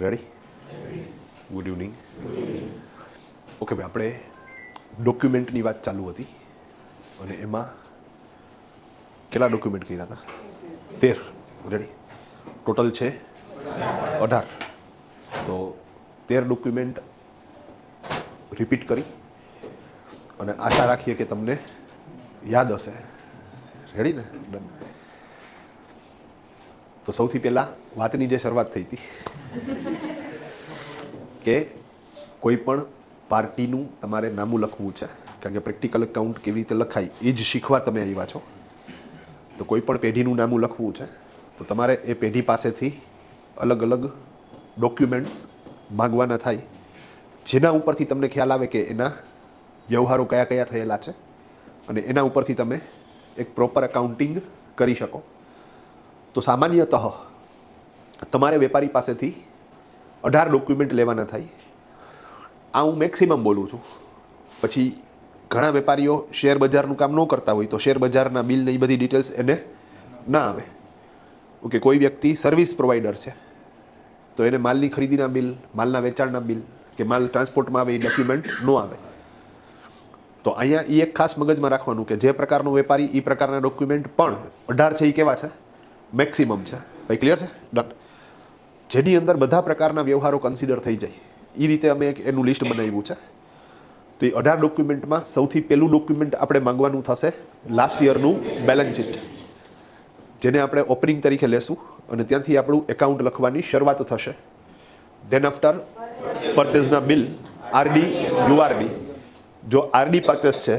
Ready? Good evening. Okay ભાઈ, આપણે ડોક્યુમેન્ટની વાત ચાલુ હતી અને એમાં કેટલા ડોક્યુમેન્ટ કર્યા હતા? 13. રેડી? ટોટલ છે 18. તો 13 ડોક્યુમેન્ટ રિપીટ કરી અને આશા રાખીએ કે તમને યાદ હશે. રેડી ને? ડન. તો સૌથી પહેલાં વાતની જે શરૂઆત થઈ હતી કે કોઈ પણ પાર્ટીનું તમારે નામું લખવું છે, કારણ કે પ્રેક્ટિકલ એકાઉન્ટ કેવી રીતે લખાય એ જ શીખવા તમે આવ્યા છો. તો કોઈ પણ પેઢીનું નામું લખવું છે તો તમારે એ પેઢી પાસેથી અલગ અલગ ડોક્યુમેન્ટ્સ માગવાના થાય, જેના ઉપરથી તમને ખ્યાલ આવે કે એના વ્યવહારો કયા કયા થયેલા છે અને એના ઉપરથી તમે એક પ્રોપર એકાઉન્ટિંગ કરી શકો. તો સામાન્યતઃ તમારે વેપારી પાસેથી 18 ડોક્યુમેન્ટ લેવાના થાય. આ હું મેક્સિમમ બોલું છું. પછી ઘણા વેપારીઓ શેર બજારનું કામ ન કરતા હોય તો શેર બજારના બિલ ને એ બધી ડિટેલ્સ એને ના આવે. ઓકે, કોઈ વ્યક્તિ સર્વિસ પ્રોવાઈડર છે તો એને માલની ખરીદીના બિલ, માલના વેચાણના બિલ કે માલ ટ્રાન્સપોર્ટમાં આવે એ ડોક્યુમેન્ટ ન આવે. તો અહીંયા એ એક ખાસ મગજમાં રાખવાનું કે જે પ્રકારનો વેપારી એ પ્રકારના ડોક્યુમેન્ટ પણ 18 છે એ કેવા છે? મેક્સિમમ છે. ભાઈ ક્લિયર છે? ડન. જેની અંદર બધા પ્રકારના વ્યવહારો કન્સિડર થઈ જાય એ રીતે અમે એક એનું લિસ્ટ બનાવ્યું છે. તો એ 18 ડોક્યુમેન્ટમાં સૌથી પહેલું ડોક્યુમેન્ટ આપણે માંગવાનું થશે લાસ્ટ યરનું બેલેન્સ શીટ, જેને આપણે ઓપનિંગ તરીકે લેશું અને ત્યાંથી આપણું એકાઉન્ટ લખવાની શરૂઆત થશે. ધેન આફ્ટર પરચેઝના બિલ, આરડી, યુઆરડી. જો આરડી પરચેસ છે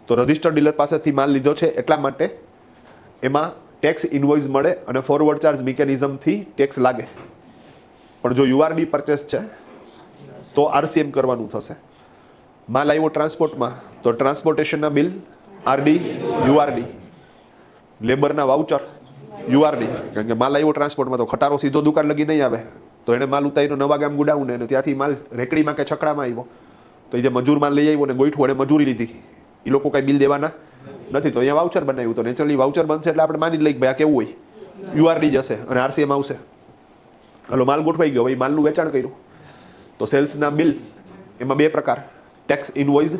તો રજિસ્ટર્ડ ડીલર પાસેથી માલ લીધો છે એટલા માટે એમાં ટેક્સ ઇન્વોઇસ મળે અને ફોરવર્ડ ચાર્જ મિકેનિઝમથી ટેક્સ લાગે. પણ જો યુઆરડી પરચેસ છે તો આરસીએમ કરવાનું થશે. માલ આવ્યો ટ્રાન્સપોર્ટમાં તો ટ્રાન્સપોર્ટેશનના બિલ, આરડી, યુઆરડી. લેબરના વાઉચર, યુઆરડી, કારણ કે માલ આવ્યો ટ્રાન્સપોર્ટમાં તો ખટારો સીધો દુકાન લગી નહીં આવે. તો એને માલ ઉતારીનો નવા ગામ ગુડાઉને અને ત્યાંથી માલ રેકડીમાં કે છકડામાં આવ્યો તો એ જે મજૂર માલ લઈ આવ્યો ને ગોઈઠું અને મજૂરી લીધી, એ લોકો કાંઈ બિલ દેવાના નથી. તો અહીંયા વાઉચર બનાવ્યું તો નેચરલી વાઉચર બનશે એટલે આપણે માની લઈએ કે ભાઈ આ કેવું હોય, યુઆરડી જશે અને આરસીએમ આવશે. હલો, માલ ગોઠવાઈ ગયો, ભાઈ માલનું વેચાણ કર્યું તો સેલ્સના બિલ, એમાં 2 પ્રકાર, ટેક્સ ઇનવોઇસ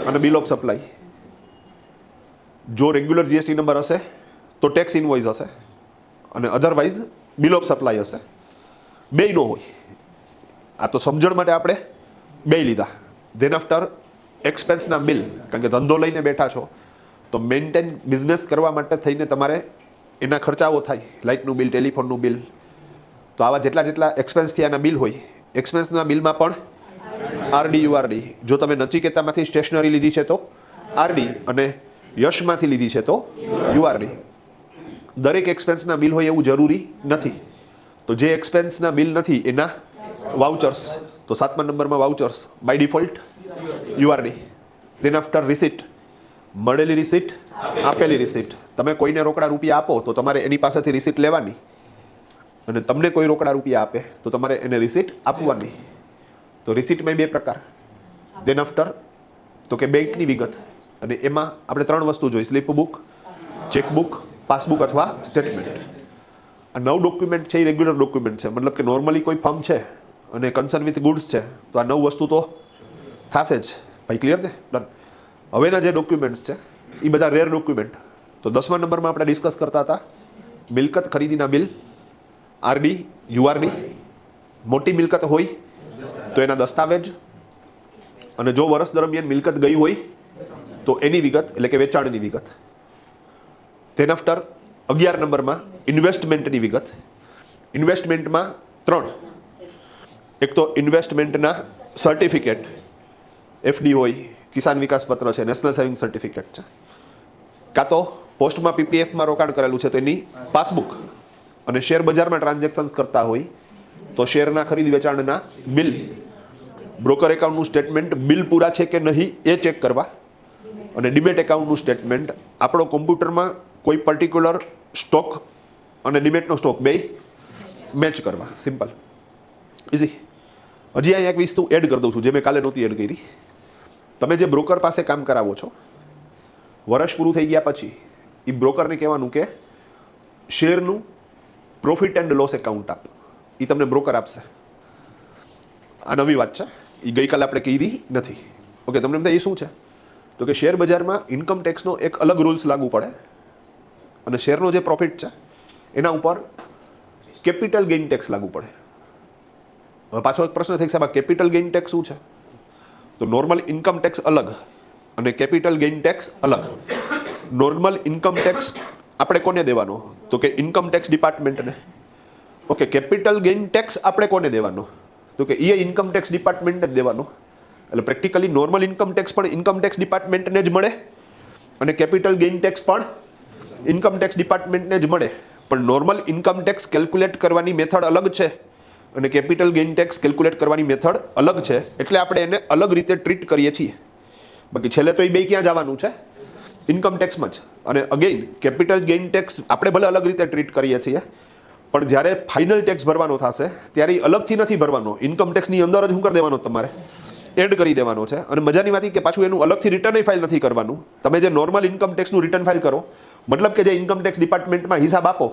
અને બિલ ઓફ સપ્લાય. જો રેગ્યુલર જીએસટી નંબર હશે તો ટેક્સ ઇનવોઇસ હશે અને અધરવાઇઝ બિલ ઓફ સપ્લાય હશે. બેય નો હોય. આ તો સમજણ માટે આપણે બેય લીધા. ધેન આફ્ટર એક્સપેન્સના બિલ, કારણ કે ધંધો લઈને બેઠા છો તો મેન્ટેન બિઝનેસ કરવા માટે થઈને તમારે એના ખર્ચાઓ થાય, લાઇટનું બિલ, ટેલિફોનનું બિલ. તો આવા જેટલા એક્સપેન્સ થયાના બિલ હોય, એક્સપેન્સના બિલમાં પણ આરડી, યુઆરડી. જો તમે નચિકેતામાંથી સ્ટેશનરી લીધી છે તો આરડી અને યશમાંથી લીધી છે તો યુઆરડી. દરેક એક્સપેન્સના બિલ હોય એવું જરૂરી નથી. તો જે એક્સપેન્સના બિલ નથી એના વાઉચર્સ, તો 7મા નંબરમાં vouchers by default URD. Then after receipt, મળેલી રિસીટ, આપેલી રિસીટ. તમે કોઈને રોકડા રૂપિયા આપો તો તમારે એની પાસેથી રિસીટ લેવાની અને તમને કોઈ રોકડા રૂપિયા આપે તો તમારે એને રિસીટ આપવાની. તો રિસીટમાં 2 પ્રકાર. ધેન આફ્ટર તો કે બેંકની વિગત, અને એમાં આપણે 3 વસ્તુ જોઈ, સ્લીપ બુક, ચેકબુક, પાસબુક અથવા સ્ટેટમેન્ટ. આ 9 ડોક્યુમેન્ટ છે એ રેગ્યુલર ડોક્યુમેન્ટ છે. મતલબ કે નોર્મલી કોઈ ફર્મ છે અને કન્સર્ન વિથ ગુડ્સ છે તો આ 9 વસ્તુ તો થશે જ. ભાઈ ક્લિયર છે? ડન. હવેના જે ડોક્યુમેન્ટ્સ છે એ બધા રેર ડોક્યુમેન્ટ. તો 10મા નંબરમાં આપણે ડિસ્કસ કરતા હતા મિલકત ખરીદીના બિલ, આરડી, યુઆરડી. મોટી મિલકત હોય તો એના દસ્તાવેજ, અને જો વર્ષ દરમિયાન મિલકત ગઈ હોય તો એની વિગત, એટલે કે વેચાણની વિગત. ધેન આફ્ટર 11 નંબરમાં ઇન્વેસ્ટમેન્ટની વિગત. ઇન્વેસ્ટમેન્ટમાં 3. એક તો ઇન્વેસ્ટમેન્ટના સર્ટિફિકેટ, એફડી હોય, કિસાન વિકાસ પત્ર છે, નેશનલ સેવિંગ સર્ટિફિકેટ છે, કાં તો પોસ્ટમાં પીપીએફમાં રોકાણ કરેલું છે તો એની પાસબુક, અને શેર બજારમાં ટ્રાન્ઝેક્શન્સ કરતા હોય તો શેરના ખરીદ વેચાણના બિલ, બ્રોકર એકાઉન્ટનું સ્ટેટમેન્ટ, બિલ પૂરા છે કે નહીં એ ચેક કરવા, અને ડિમેટ એકાઉન્ટનું સ્ટેટમેન્ટ. આપણો કોમ્પ્યુટરમાં કોઈ પર્ટિક્યુલર સ્ટોક અને ડિમેટનો સ્ટોક બેય મેચ કરવા. Simple, easy. હજી અહીંયા એક વસ્તુ એડ કરી દઉં છું જે મેં કાલે નહોતી એડ કરી. તમે જે બ્રોકર પાસે કામ કરાવો છો, વર્ષ પૂરું થઈ ગયા પછી એ બ્રોકરને કહેવાનું કે શેરનું પ્રોફિટ એન્ડ લોસ એકાઉન્ટ આપ. એ તમને બ્રોકર આપશે. આ નવી વાત છે, એ ગઈકાલે આપણે કીધી નથી. ઓકે, તમને એમ થાય એ શું છે? તો કે શેર બજારમાં ઇન્કમ ટેક્સનો એક અલગ રૂલ્સ લાગુ પડે અને શેરનો જે પ્રોફિટ છે એના ઉપર કેપિટલ ગેઇન ટેક્સ લાગુ પડે. હવે પાછો એક પ્રશ્ન થઈ સાહેબ, આ કેપિટલ ગેઇન ટેક્સ શું છે? તો નોર્મલ ઇન્કમ ટેક્સ અલગ અને કેપિટલ ગેઇન ટેક્સ અલગ. નોર્મલ ઇન્કમ ટેક્સ આપણે કોને દેવાનો? તો કે ઇન્કમ ટેક્સ ડિપાર્ટમેન્ટને. ઓકે, કેપિટલ ગેઇન ટેક્સ આપણે કોને દેવાનો? તો કે એ ઇન્કમ ટેક્સ ડિપાર્ટમેન્ટને જ દેવાનો. એટલે પ્રેક્ટિકલી નોર્મલ ઇન્કમ ટેક્સ પણ ઇન્કમ ટેક્સ ડિપાર્ટમેન્ટને જ મળે અને કેપિટલ ગેઇન ટેક્સ પણ ઇન્કમ ટેક્સ ડિપાર્ટમેન્ટને જ મળે. પણ નોર્મલ ઇન્કમ ટેક્સ કેલ્ક્યુલેટ કરવાની મેથડ અલગ છે અને કેપિટલ ગેઇન ટેક્સ કેલ્ક્યુલેટ કરવાની મેથડ અલગ છે, એટલે આપણે એને અલગ રીતે ટ્રીટ કરીએ છીએ. બાકી છેલ્લે તો એ બે ક્યાં જવાનું છે? ઇન્કમ ટેક્સમાં જ. અને અગેઇન કેપિટલ ગેઇન ટેક્સ આપણે ભલે અલગ રીતે ટ્રીટ કરીએ છીએ, પણ જ્યારે ફાઇનલ ટેક્સ ભરવાનો થશે ત્યારે એ અલગથી નથી ભરવાનો. ઇન્કમ ટેક્સની અંદર જ શું કરી દેવાનો? તમારે એડ કરી દેવાનો છે. અને મજાની વાત કે પાછું એનું અલગથી રિટર્ન ફાઇલ નથી કરવાનું. તમે જે નોર્મલ ઇન્કમ ટેક્સનું રિટર્ન ફાઇલ કરો, મતલબ કે જે ઇન્કમ ટેક્સ ડિપાર્ટમેન્ટમાં હિસાબ આપો,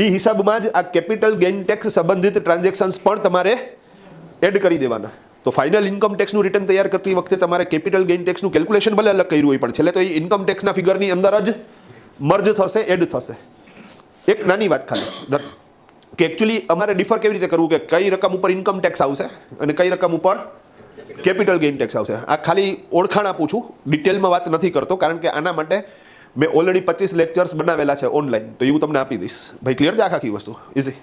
એ હિસાબમાં જ આ કેપિટલ ગેઇન ટેક્સ સંબંધિત ટ્રાન્ઝેક્શન્સ પણ તમારે એડ કરી દેવાના. તો ફાઇનલ ઇન્કમ ટેક્સનું રિટર્ન તૈયાર કરતી વખતે તમારે કેપિટલ ગેઇન ટેક્સનું કેલ્ક્યુલેશન ભલે અલગ કર્યું હોય, પણ છેલ્લે તો એ ઇન્કમ ટેક્સના ફિગરની અંદર જ મર્જ થશે, એડ થશે. એક નાની વાત ખાલી કે એકચ્યુઅલી અમારે ડિફર કેવી રીતે કરવું કે કઈ રકમ ઉપર ઇન્કમ ટેક્સ આવશે અને કઈ રકમ ઉપર કેપિટલ ગેઇન ટેક્સ આવશે. આ ખાલી ઓળખાણ આપું છું, ડિટેલમાં વાત નથી કરતો, કારણ કે આના માટે મેં ઓલરેડી 25 લેક્ચર્સ બનાવેલા છે ઓનલાઈન, તો એ હું તમને આપી દઈશ. ભાઈ ક્લિયર છે આખી વસ્તુ? ઇઝી.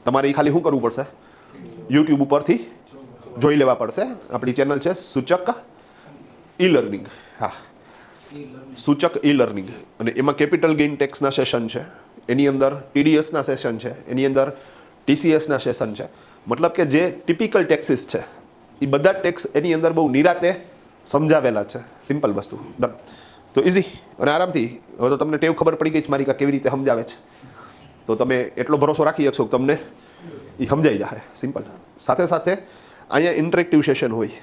તમારે એ ખાલી શું કરવું પડશે? યુટ્યુબ ઉપરથી જોઈ લેવા પડશે. આપણી ચેનલ છે સૂચક ઈ લર્નિંગ. હા, સૂચક ઈ લર્નિંગ. અને એમાં કેપિટલ ગેઇન ટેક્સના સેશન છે, એની અંદર ટીડીએસના સેશન છે, એની અંદર ટીસીએસના સેશન છે. મતલબ કે જે ટિપિકલ ટેક્સીસ છે એ બધા ટેક્સ એની અંદર બહુ નિરાતે સમજાવેલા છે. સિમ્પલ વસ્તુ. ડન. તો ઇઝી અને આરામથી. હવે તો તમને ટેવ ખબર પડી ગઈ છે મારી કેવી રીતે સમજાવે છે, તો તમે એટલો ભરોસો રાખી શકશો કે તમને એ સમજાઈ જાય. સિમ્પલ. સાથે સાથે અહીંયા ઇન્ટરેક્ટિવ સેશન હોય.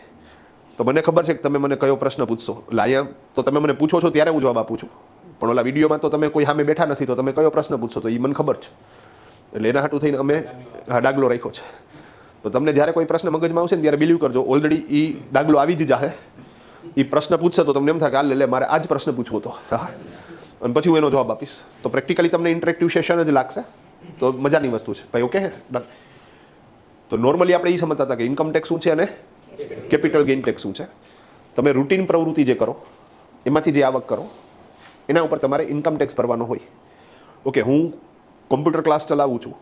તો મને ખબર છે કે તમે મને કયો પ્રશ્ન પૂછશો. એટલે અહીંયા તો તમે મને પૂછો છો ત્યારે હું જવાબ આપું છું, પણ ઓલા વિડીયોમાં તો તમે કોઈ સામે બેઠા નથી, તો તમે કયો પ્રશ્ન પૂછશો તો એ મને ખબર છે. એટલે એના હાટું થઈને અમે ડાગલો રાખ્યો છે. તો તમને જ્યારે કોઈ પ્રશ્ન મગજમાં આવશે ને ત્યારે બિલીવ કરજો, ઓલરેડી એ ડાગલો આવી જ જાહે. એ પ્રશ્ન પૂછશે તો તમને એમ થાય કે આ લે મારે આ જ પ્રશ્ન પૂછવો હતો, હા, અને પછી હું એનો જવાબ આપીશ. તો પ્રેક્ટિકલી તમને ઇન્ટરેક્ટિવ સેશન જ લાગશે. તો મજાની વસ્તુ છે ભાઈ. Okay, done. તો નોર્મલી આપણે એ સમજતા હતા કે ઇન્કમ ટેક્સ શું છે અને કેપિટલ ગેઇન ટેક્સ શું છે. તમે રૂટીન પ્રવૃત્તિ જે કરો એમાંથી જે આવક કરો એના ઉપર તમારે ઇન્કમ ટેક્સ ભરવાનો હોય. ઓકે, હું કોમ્પ્યુટર ક્લાસ ચલાવું છું,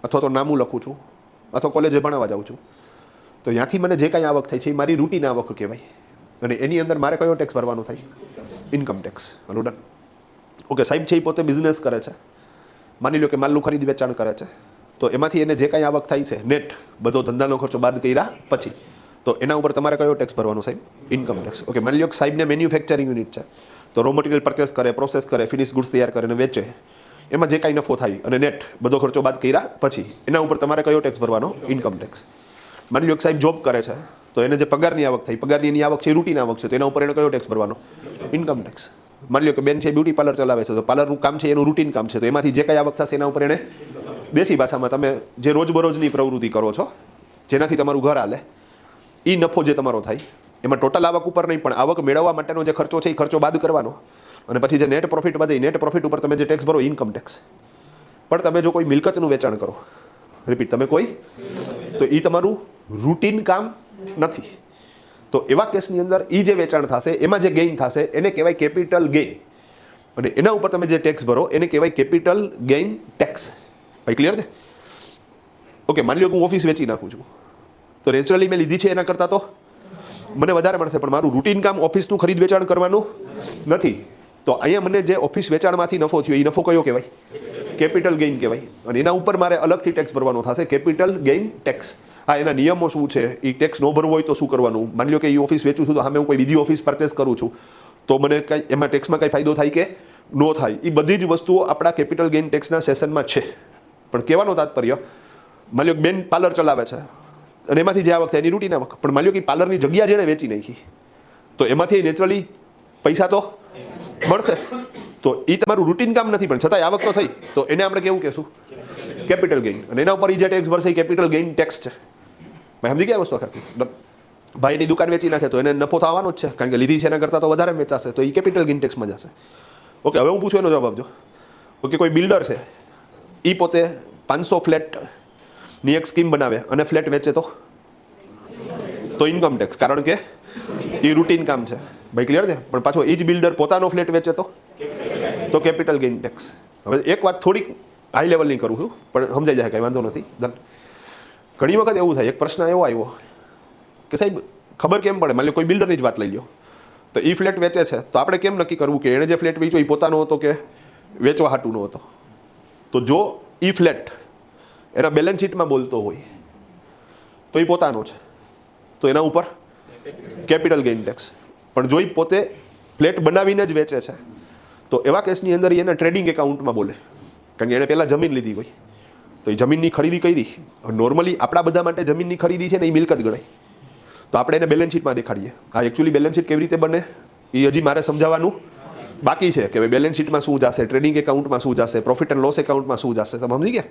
અથવા તો નામું લખું છું, અથવા કોલેજે ભણાવવા જાઉં છું, તો ત્યાંથી મને જે કાંઈ આવક થાય છે એ મારી રૂટીન આવક કહેવાય. અને એની અંદર મારે કયો ટેક્સ ભરવાનો થાય? Income tax. Hello, done. Okay, સાહેબ છે એ પોતે બિઝનેસ કરે છે, માની લો કે માલનું ખરીદ વેચાણ કરે છે, તો એમાંથી એને જે કાંઈ આવક થાય છે નેટ, બધો ધંધાનો ખર્ચો બાદ કર્યા પછી, તો એના ઉપર તમારે કયો ટેક્સ ભરવાનો સાહેબ? Income tax. ઓકે, માની લો કે સાહેબને મેન્યુફેક્ચરિંગ યુનિટ છે, તો રો મટીરિયલ પરચેસ કરે, પ્રોસેસ કરે, ફિનિશ ગુડ્સ તૈયાર કરે અને વેચે, એમાં જે કાંઈ નફો થાય અને નેટ બધો ખર્ચો બાદ કર્યા પછી એના ઉપર તમારે કયો ટેક્સ ભરવાનો? Income tax. માની લો કે સાહેબ જોબ કરે છે, તો એને જે પગારની આવક થાય, પગારની એની આવક છે રૂટીન આવક છે, તો એના ઉપર એને કયો ટેક્સ ભરવાનો? Income tax. માની લો કે બેન છે બ્યુટી પાર્લર ચલાવે છે, તો પાર્લરનું કામ છે એનું રૂટીન કામ છે, તો એમાંથી જે કાંઈ આવક થશે એના ઉપર એને દેશી ભાષામાં તમે જે રોજબરોજની પ્રવૃત્તિ કરો છો જેનાથી તમારું ઘર હાલે, એ નફો જે તમારો થાય એમાં ટોટલ આવક ઉપર નહીં, પણ આવક મેળવવા માટેનો જે ખર્ચો છે એ ખર્ચો બાદ કરવાનો. અને પછી જે નેટ પ્રોફિટ વધે, નેટ પ્રોફિટ ઉપર તમે જે ટેક્સ ભરો ઇન્કમ ટેક્સ. પણ તમે જો કોઈ મિલકતનું વેચાણ કરો, રિપીટ, તમે કોઈ, તો એ તમારું રૂટીન કામ નથી. તો એવા કેસની અંદર એ જે વેચાણ થશે એમાં જે ગેઇન થશે એને કહેવાય કેપિટલ ગેઇન, અને એના ઉપર તમે જે ટેક્સ ભરો એને કહેવાય કેપિટલ ગેઇન ટેક્સ. ભાઈ ક્લિયર છે? ઓકે, માની લો કે હું ઓફિસ વેચી નાખું છું, તો નેચરલી મેં લીધી છે એના કરતાં તો મને વધારે મળશે, પણ મારું રૂટીન કામ ઓફિસનું ખરીદ વેચાણ કરવાનું નથી. તો અહીંયા મને જે ઓફિસ વેચાણમાંથી નફો થયો એ નફો કયો કહેવાય? કેપિટલ ગેઇન કહેવાય. અને એના ઉપર મારે અલગથી ટેક્સ ભરવાનો થશે, કેપિટલ ગેઇન ટેક્સ. હા, એના નિયમો શું છે, એ ટેક્સ ન ભરવો હોય તો શું કરવાનું? માની લો કે એ ઓફિસ વેચું છું, તો સામે હું કોઈ બીજી ઓફિસ પરચેસ કરું છું, તો મને કંઈ એમાં ટેક્સમાં કંઈ ફાયદો થાય કે ન થાય? એ બધી જ વસ્તુઓ આપણા કેપિટલ ગેઇન ટેક્સના સેશનમાં છે. પણ કહેવાનો તાત્પર્ય, માની લો કે બેન પાર્લર ચલાવે છે અને એમાંથી જે આવક થાય એની રૂટીન આવક, પણ માની લો કે પાર્લરની જગ્યા જેણે વેચી નાખી, તો એમાંથી નેચરલી પૈસા તો મળશે. તો એ તમારું રૂટીન કામ નથી, પણ છતાંય આવક તો થઈ, તો એને આપણે કેવું કહેશું? કેપિટલ ગેઇન, અને એના ઉપર એ જે ટેક્સ ભરશે એ કેપિટલ ગેઇન ટેક્સ છે. ભાઈ સમજી ગયા વસ્તુ આખી? ભાઈની દુકાન વેચી નાખે તો એને નફો થવાનો જ છે, કારણ કે લીધી છે એના કરતાં તો વધારે વેચાશે, તો એ કેપિટલ ગેઇન ટેક્સમાં જશે. ઓકે, હવે હું પૂછું એનો જવાબ આપજો. ઓકે, કોઈ બિલ્ડર છે, એ પોતે 500 ફ્લેટની એક સ્કીમ બનાવે અને ફ્લેટ વેચે તો ઇન્કમ ટેક્સ, કારણ કે એ રૂટીન કામ છે. ભાઈ ક્લિયર છે? પણ પાછો એ જ બિલ્ડર પોતાનો ફ્લેટ વેચે તો કેપિટલ ગેઇન ટેક્સ. હવે એક વાત થોડીક હાઈ લેવલની કરું છું, પણ સમજાઈ જાય, કંઈ વાંધો નથી. ઘણી વખત એવું થાય, એક પ્રશ્ન એવો આવ્યો કે સાહેબ ખબર કેમ પડે, માની લો કોઈ બિલ્ડરની જ વાત લઈ લો, તો એ ફ્લેટ વેચે છે, તો આપણે કેમ નક્કી કરવું કે એણે જે ફ્લેટ વેચ્યો એ પોતાનો હતો કે વેચવા હાટુનો હતો? તો જો એ ફ્લેટ એના બેલેન્સ શીટમાં બોલતો હોય તો એ પોતાનો છે, તો એના ઉપર કેપિટલ ગેઇન ટેક્સ. પણ જો એ પોતે ફ્લેટ બનાવીને જ વેચે છે, તો એવા કેસની અંદર એના ટ્રેડિંગ એકાઉન્ટમાં બોલે, કારણ કે એણે પહેલાં જમીન લીધી હોય, તો એ જમીનની ખરીદી કરી. નોર્મલી આપણા બધા માટે જમીનની ખરીદી છે ને એ મિલકત ગણાય, તો આપણે એને બેલેન્સ શીટમાં દેખાડીએ. આ એકચ્યુઅલી બેલેન્સ શીટ કેવી રીતે બને એ હજી મારે સમજાવવાનું બાકી છે, કે ભાઈ બેલેન્સ શીટમાં શું જશે, ટ્રેડિંગ એકાઉન્ટમાં શું જશે, પ્રોફિટ એન્ડ લોસ એકાઉન્ટમાં શું જશે, તમે સમજી ગયા?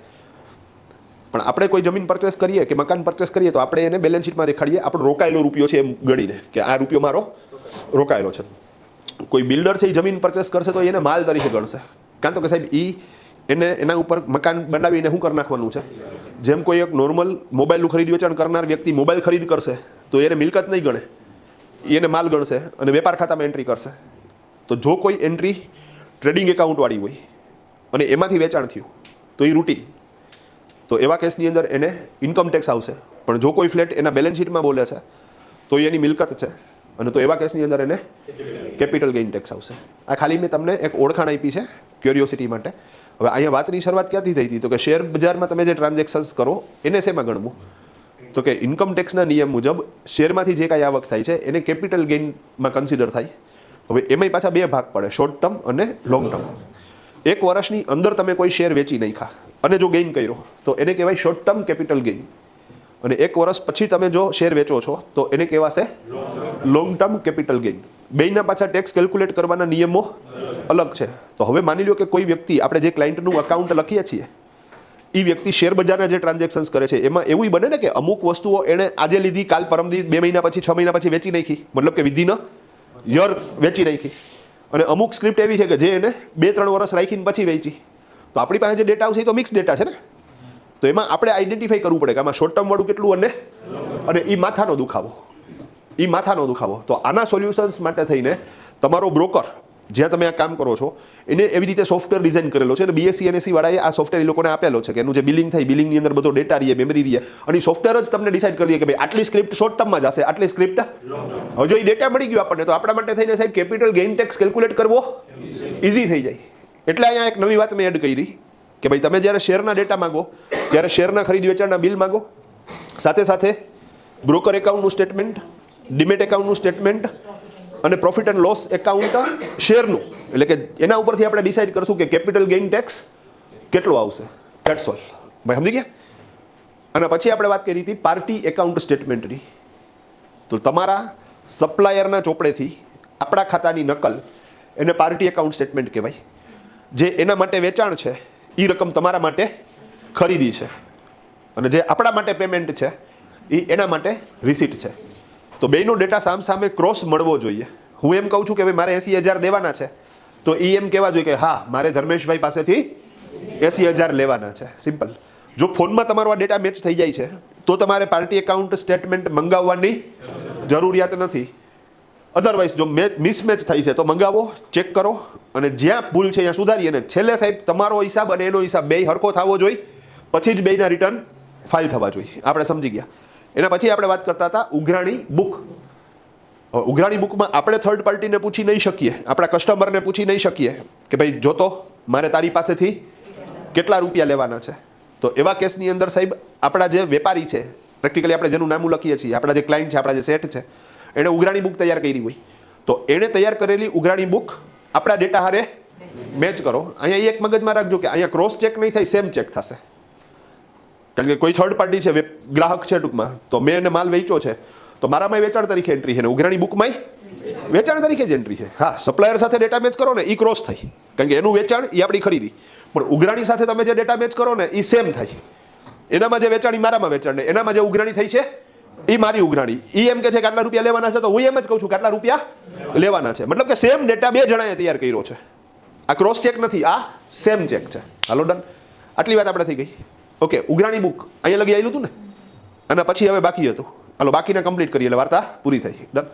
પણ આપણે કોઈ જમીન પરચેસ કરીએ કે મકાન પરચેસ કરીએ, તો આપણે એને બેલેન્સ શીટમાં દેખાડીએ આપણો રોકાયેલો રૂપિયો છે એમ ગણીને, કે આ રૂપિયો મારો રોકાયેલો છે. કોઈ બિલ્ડર છે એ જમીન પરચેસ કરશે તો એને માલ તરીકે ગણશે, કારણ તો કે સાહેબ એને એના ઉપર મકાન બનાવીને શું કરી નાખવાનું છે. જેમ કોઈ એક નોર્મલ મોબાઈલનું ખરીદ વેચાણ કરનાર વ્યક્તિ મોબાઈલ ખરીદ કરશે તો એને મિલકત નહીં ગણે, એને માલ ગણશે અને વેપાર ખાતામાં એન્ટ્રી કરશે. તો જો કોઈ એન્ટ્રી ટ્રેડિંગ એકાઉન્ટવાળી હોય અને એમાંથી વેચાણ થયું તો એ રૂટીન, તો એવા કેસની અંદર એને ઇન્કમ ટેક્સ આવશે. પણ જો કોઈ ફ્લેટ એના બેલેન્સ શીટમાં બોલે છે તો એની મિલકત છે, અને તો એવા કેસની અંદર એને કેપિટલ ગેઇન ટેક્સ આવશે. આ ખાલી મેં તમને એક ઓળખાણ આપી છે ક્યુરિયોસિટી માટે. હવે અહીંયા વાતની શરૂઆત ક્યાંથી થઈ હતી? તો કે શેર બજારમાં તમે જે ટ્રાન્ઝેક્શન્સ કરો એને શેમાં ગણવું? તો કે ઇન્કમ ટેક્સના નિયમ મુજબ શેરમાંથી જે કાંઈ આવક થાય છે એને કેપિટલ ગેઇનમાં કન્સિડર થાય. હવે એમાંય પાછા બે ભાગ પડે, શોર્ટ ટર્મ અને લોંગ ટર્મ. એક વર્ષની અંદર તમે કોઈ શેર વેચી નાખ્યા અને જો ગેઇન કર્યો તો એને કહેવાય શોર્ટ ટર્મ કેપિટલ ગેઇન, અને એક વર્ષ પછી તમે જો શેર વેચો છો તો એને કહેવાશે લોંગ ટર્મ કેપિટલ ગેઇન. બેયના પાછા ટેક્સ કેલ્ક્યુલેટ કરવાના નિયમો અલગ છે. તો હવે માની લો કે કોઈ વ્યક્તિ, આપણે જે ક્લાયન્ટનું અકાઉન્ટ લખીએ છીએ, એ વ્યક્તિ શેર બજારના જે ટ્રાન્ઝેક્શન્સ કરે છે એમાં એવું બને ને કે અમુક વસ્તુઓ એણે આજે લીધી, કાલ પરમદી 2 મહિના પછી 6 મહિના પછી વેચી નાખી, મતલબ કે વિધિન યર વેચી નાખી. અને અમુક સ્ક્રિપ્ટ એવી છે કે જે એને 2-3 વર્ષ રાખીને પછી વેચી. તો આપણી પાસે જે ડેટા આવશે એ તો મિક્સ ડેટા છે ને, તો એમાં આપણે આઈડેન્ટિફાઈ કરવું પડે કે આમાં શોર્ટ ટર્મ વાળું કેટલું અને એ માથાનો દુખાવો. તો આના સોલ્યુશન્સ માટે થઈને તમારો બ્રોકર જ્યાં તમે આ કામ કરો છો એને એવી રીતે સોફ્ટવેર ડિઝાઇન કરેલો છે, અને બીએસસી એનએસસી વાળાએ આ સોફ્ટવેર એ લોકોને આપેલો છે કે એનું જે બિલિંગ થાય, બિલિંગની અંદર બધો ડેટા રહીએ, મેમરી રહીએ, અને સોફ્ટવેર જ તમને ડિસાઇડ કરી દે કે ભાઈ આટલી સ્ક્રિપ્ટ શોર્ટ ટર્મમાં જશે, આટલી સ્ક્રિપ્ટ. હવે જો એ ડેટા મળી ગયો આપણને, તો આપણા માટે થઈને સાહેબ કેપિટલ ગેઇન ટેક્સ કેલ્ક્યુલેટ કરવો ઇઝી થઈ જાય. એટલે અહીંયા એક નવી વાત મેં એડ કરી કે ભાઈ તમે જ્યારે શેરના ડેટા માગો ત્યારે શેરના ખરીદ વેચાણના બિલ માગો, સાથે સાથે બ્રોકર એકાઉન્ટનું સ્ટેટમેન્ટ, ડીમેટ એકાઉન્ટનું સ્ટેટમેન્ટ અને પ્રોફિટ એન્ડ લોસ એકાઉન્ટ શેરનું, એટલે કે એના ઉપરથી આપણે ડિસાઇડ કરશું કે કેપિટલ ગેઇન ટેક્સ કેટલો આવશે. That's all. ભાઈ સમજી ગયા? અને પછી આપણે વાત કરી હતી પાર્ટી એકાઉન્ટ સ્ટેટમેન્ટની. તો તમારા સપ્લાયરના ચોપડેથી આપણા ખાતાની નકલ એને પાર્ટી એકાઉન્ટ સ્ટેટમેન્ટ કહેવાય. જે એના માટે વેચાણ છે એ રકમ તમારા માટે ખરીદી છે, અને જે આપણા માટે પેમેન્ટ છે એ એના માટે રિસીટ છે. તો બેયનો ડેટા સામે ક્રોસ મળવો જોઈએ. હું એમ કહું છું કે ભાઈ મારે 80,000 દેવાના છે, તો એ એમ કહેવા જોઈએ કે હા મારે ધર્મેશભાઈ પાસેથી 80,000 લેવાના છે. સિમ્પલ. જો ફોનમાં તમારો આ ડેટા મેચ થઈ જાય છે તો તમારે પાર્ટી એકાઉન્ટ સ્ટેટમેન્ટ મંગાવવાની જરૂરિયાત નથી. અધરવાઇઝ જો મિસમેચ થઈ છે તો મંગાવો, ચેક કરો, અને જ્યાં ભૂલ છે ત્યાં સુધારી, અને છેલ્લે સાહેબ તમારો હિસાબ અને એનો હિસાબ બેય હરખો થવો જોઈએ, પછી જ બેયના રિટર્ન ફાઇલ થવા જોઈએ. આપણે સમજી ગયા. એના પછી આપણે વાત કરતા હતા ઉઘરાણી બુક. ઉઘરાણી બુકમાં આપણે થર્ડ પાર્ટીને પૂછી નહીં શકીએ, આપણા કસ્ટમરને પૂછી નહીં શકીએ કે ભાઈ જોતો મારે તારી પાસેથી કેટલા રૂપિયા લેવાના છે. તો એવા કેસની અંદર સાહેબ આપણા જે વેપારી છે, પ્રેક્ટિકલી આપણે જેનું નામ લખીએ છીએ, આપણા જે ક્લાયન્ટ છે, આપણા જે સેટ છે, એણે ઉઘરાણી બુક તૈયાર કરી હોય, તો એણે તૈયાર કરેલી ઉઘરાણી બુક આપણા ડેટા હારે મેચ કરો. અહીંયા એક મગજમાં રાખજો કે અહીંયા ક્રોસ ચેક નહીં થાય, સેમ ચેક થશે. કારણ કે કોઈ થર્ડ પાર્ટી છે, ગ્રાહક છે ટૂંકમાં, તો મેં એને માલ વેચ્યો છે તો મારામાં વેચાણ તરીકે એન્ટ્રી છે ને ઉઘરાણી બુકમાં વેચાણ તરીકે જ એન્ટ્રી છે. હા, સપ્લાયર સાથે ડેટા મેચ કરો ને એ ક્રોસ થઈ, કારણ કે એનું વેચાણ એ આપણી ખરીદી. પણ ઉઘરાણી સાથે તમે જે ડેટા મેચ કરો ને એ સેમ થાય. એનામાં જે વેચાણી મારામાં વેચાણ ને એનામાં જે ઉઘરાણી થઈ છે એ મારી ઉઘરાણી. એ એમ કે છે કે આટલા રૂપિયા લેવાના છે તો હું એમ જ કહું છું કે આટલા રૂપિયા લેવાના છે. મતલબ કે સેમ ડેટા બે જણાએ તૈયાર કર્યો છે. આ ક્રોસ ચેક નથી, આ સેમ ચેક છે. હાલો ડન. આટલી વાત આપણે થઈ ગઈ. ઓકે, ઉઘરાણી બુક અહીંયા લગી આવેલું હતું ને, અને પછી હવે બાકી હતું. હાલો બાકીને કમ્પ્લીટ કરીએ એટલે વાર્તા પૂરી થઈ. ડન.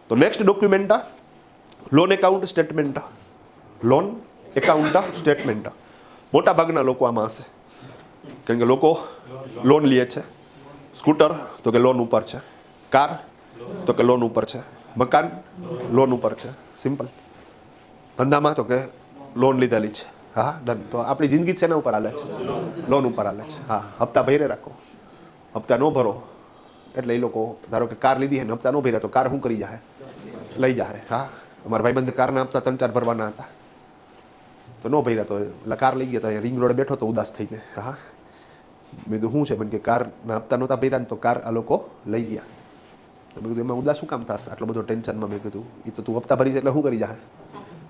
તો next document loan account statement. Loan account statement મોટા ભાગના લોકો આમાં હશે, કારણ કે લોકો લોન લે છે. સ્કૂટર તો કે લોન ઉપર છે, કાર તો કે લોન ઉપર છે, મકાન લોન ઉપર છે. સિમ્પલ. ધંધામાં તો કે લોન લીધેલી છે. હા ડન. તો આપણી જિંદગી છે એના ઉપર હાલે છે, લોન ઉપર હાલે છે. હા, હપ્તા ભરી રાખો, હપ્તા ન ભરો એટલે એ લોકો ધારો કે કાર લીધી ને હપ્તા ન ભર્યા તો કાર શું કરી જાય, લઈ જાય. હા, અમારા ભાઈબંધ કારના હપ્તા 3-4 ભરવાના હતા તો ન ભર્યા તો એટલે કાર લઈ ગયા. તો રિંગ રોડ બેઠો તો ઉદાસ થઈને. હા, મેં કીધું શું છે, મને કે કારના હપ્તા નહોતા ભર્યા ને તો કાર આ લોકો લઈ ગયા. મેં કીધું એમાં ઉદાસ શું કામ થશે આટલો બધો ટેન્શનમાં? મેં કીધું એ તો તું હપ્તા ભરી છે એટલે શું કરી જાય,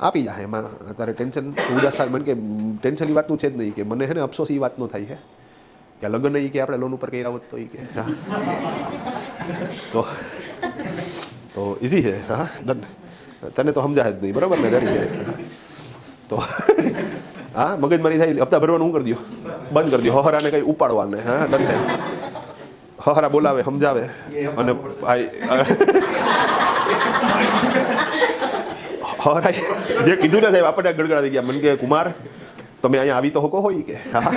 આપી જાય. એમાં અત્યારે ટેન્શન ઉદાસ થાય? મને કે ટેન્શન એ વાતનું છે જ નહીં, કે મને છે ને અફસોસ એ વાતનો થાય છે કે લગ્ન એ કે આપણે લોન ઉપર કર્યા હોત તો એ કે હા તો ઇઝી છે. હા ડન. તને તો સમજાય જ નહીં, બરાબર ને? રેડી છે. તો હા, મગજમારી થાય. હપ્તા ભરવાનું શું કરી દો, બંધ કરી દો. હહરાને કંઈ ઉપાડવાને. હા ડન. હહરા બોલાવે, સમજાવે અને હહરા જે કીધું ને સાહેબ આપણે ગડગડા થઈ ગયા. મને કે કુમાર તમે અહીંયા આવી તો હકો હોય કે હા,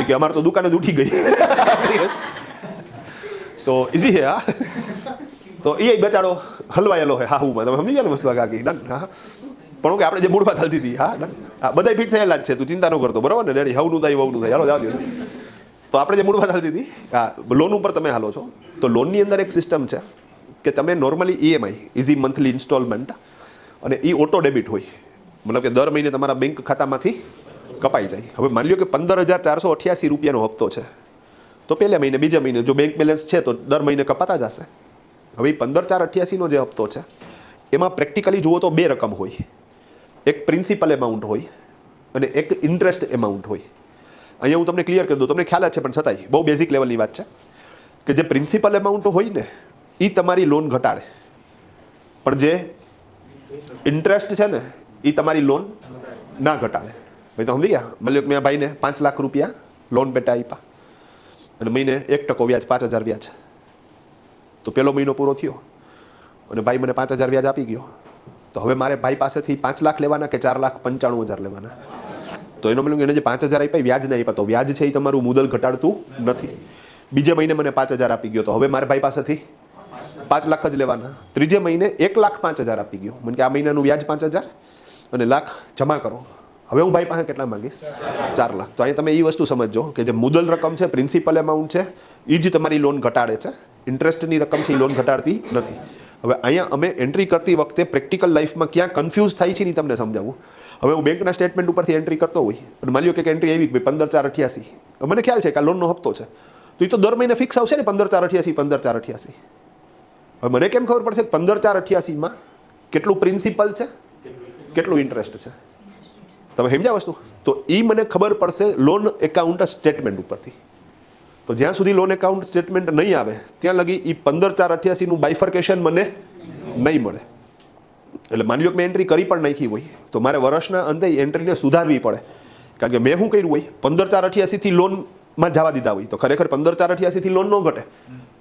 કે અમારે તો દુકાને જ ઉઠી ગઈ. તો ઇઝી છે. હા, તો એ બચાડો હલવાયેલો છે. હા હું તમે સમજી ગયા ને મસ્ત કાકી. ડન. હા, પણ કે આપણે જે મૂળ વાત હાલતી હતી. હા ડન. હા, બધા ફિટ થયેલા જ છે, તું ચિંતા ન કરતો, બરાબર ને? રેડી. હવનું થાય વહુનું થાય. હાલો જાવ દો. તો આપણે જે મૂળ વાત હાલતી હતી, હા, લોન ઉપર તમે હાલો છો તો લોનની અંદર એક સિસ્ટમ છે કે તમે normally EMI easy monthly installment અને એ ઓટો ડેબિટ હોય. મતલબ કે દર મહિને તમારા બેંક ખાતામાંથી કપાઈ જાય. હવે માની લો કે 15,488 રૂપિયાનો હપ્તો છે તો પહેલા મહિને બીજા મહિને જો બેંક બેલેન્સ છે તો દર મહિને કપાતા જશે. હવે એ 15,488નો જે હપ્તો છે એમાં પ્રેક્ટિકલી જુઓ તો બે રકમ હોય. એક પ્રિન્સિપલ એમાઉન્ટ હોય અને એક ઇન્ટરેસ્ટ એમાઉન્ટ હોય. અહીંયા હું તમને ક્લિયર કરી દઉં, તમને ખ્યાલ જ છે પણ છતાંય બહુ બેઝિક લેવલની વાત છે કે જે પ્રિન્સિપલ એમાઉન્ટ હોય ને એ તમારી લોન ઘટાડે, પણ જે ઇન્ટરેસ્ટ છે ને એ તમારી લોન ના ઘટાડે. ભાઈ તો સમજી ગયા? માની લો કે મેં ભાઈને 5 લાખ રૂપિયા લોન પેટા આપ્યા અને મહિને 1% વ્યાજ, 5,000 વ્યાજ. તો પહેલો મહિનો પૂરો થયો અને ભાઈ મને 5,000 વ્યાજ આપી ગયો. તો હવે મારે ભાઈ પાસેથી 5 લાખ લેવાના કે 4,95,000 લેવાના? તો એનો મતલબ એને જે 5,000 આપ્યા વ્યાજ નહીં આપ્યા તો વ્યાજ છે એ તમારું મુદલ ઘટાડતું નથી. બીજે મહિને મને 5,000 આપી ગયો તો હવે મારે ભાઈ પાસેથી 5 લાખ જ લેવાના. ત્રીજે મહિને 1,05,000 આપી ગયો, મને કે આ મહિનાનું વ્યાજ 5,000 અને લાખ જમા કરો. હવે હું ભાઈ પાસે કેટલા માંગીશ? 4 લાખ. તો અહીંયા તમે એ વસ્તુ સમજો કે જે મુદલ રકમ છે, પ્રિન્સિપલ એમાઉન્ટ છે, એ જ તમારી લોન ઘટાડે છે. ઇન્ટરેસ્ટની રકમ છે એ લોન ઘટાડતી નથી. હવે અહીંયા અમે એન્ટ્રી કરતી વખતે પ્રેક્ટિકલ લાઈફમાં ક્યાં કન્ફ્યુઝ થાય છે ને તમને સમજાવું. હવે હું બેંકના સ્ટેટમેન્ટ ઉપરથી એન્ટ્રી કરતો હોય અને માની લો કે એન્ટ્રી આવી 15,488, મને ખ્યાલ છે કે આ લોનનો હપ્તો છે તો એ તો દર મહિને ફિક્સ આવશે ને 15,488, 15,488. હવે મને કેમ ખબર પડશે કે 15,488માં કેટલું પ્રિન્સિપલ છે, કેટલું ઇન્ટરેસ્ટ છે? તમે સમજ્યા વસ્તુ? તો એ મને ખબર પડશે લોન એકાઉન્ટ સ્ટેટમેન્ટ ઉપરથી. તો જ્યાં સુધી લોન એકાઉન્ટ સ્ટેટમેન્ટ નહીં આવે ત્યાં લગી એ 15,488નું બાયફર્કેશન મને નહીં મળે. એટલે માની લો કે મેં એન્ટ્રી કરી પણ નાખી હોય તો મારે વર્ષના અંતે એન્ટ્રીને સુધારવી પડે, કારણ કે મેં શું કર્યું હોય 15,488થી લોનમાં જવા દીધા હોય તો ખરેખર 15,488થી લોન ન ઘટે.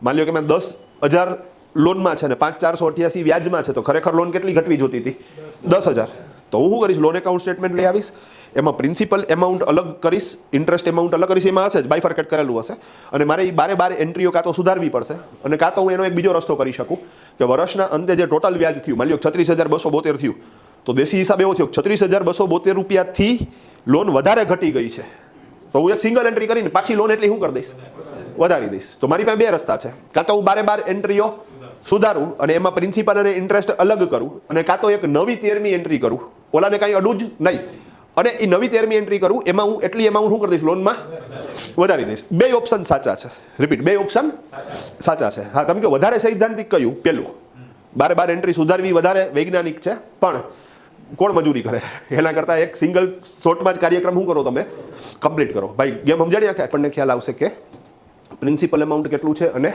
માની લો કે મેં 10,000 લોનમાં છે ને 5,488 વ્યાજમાં છે તો ખરેખર લોન કેટલી ઘટવી જોતી હતી? 10,000. તો હું શું કરીશ? લોન એકાઉન્ટ સ્ટેટમેન્ટ લઈ આવીશ, એમાં પ્રિન્સિપલ એમાઉન્ટ અલગ કરીશ, ઇન્ટરેસ્ટ એમાઉન્ટ અલગ કરીશ, એમાં હશે જ બાયફર્કેટ કરેલું હશે. અને મારે એ બારે એન્ટ્રીઓ કાં તો સુધારવી પડશે અને કાં તો હું એનો એક બીજો રસ્તો કરી શકું કે વર્ષના અંતે જે ટોટલ વ્યાજ થયું, માની લો 36,272 થયું તો દેશી હિસાબ એવો થયો 36,272 રૂપિયાથી લોન વધારે ઘટી ગઈ છે તો હું એક સિંગલ એન્ટ્રી કરીને પાછી લોન એટલી શું કરી દઈશ? વધારી દઈશ. તો મારી પાસે બે રસ્તા છે, કાં તો હું બારે એન્ટ્રીઓ સુધારું અને એમાં પ્રિન્સિપલ અને ઇન્ટરેસ્ટ અલગ કરું અને કાં તો એક નવી 13મી એન્ટ્રી કરું, ઓલાને કાંઈ અડું જ નહીં, અને એ નવી 13મી એન્ટ્રી કરું એમાં હું એટલી એમાઉન્ટ શું કરી દઈશ? લોનમાં વધારી દઈશ. બે ઓપ્શન સાચા છે. રિપીટ, બે ઓપ્શન સાચા છે. હા, તમે કહો વધારે સૈદ્ધાંતિક કયું? પેલું. બારે એન્ટ્રી સુધારવી વધારે વૈજ્ઞાનિક છે, પણ કોણ મજૂરી કરે? એના કરતાં એક સિંગલ શોર્ટમાં જ કાર્યક્રમ શું કરો તમે કમ્પ્લીટ કરો. ભાઈ ગેમ સમજાણી કે આપણને ખ્યાલ આવશે કે પ્રિન્સિપલ એમાઉન્ટ કેટલું છે અને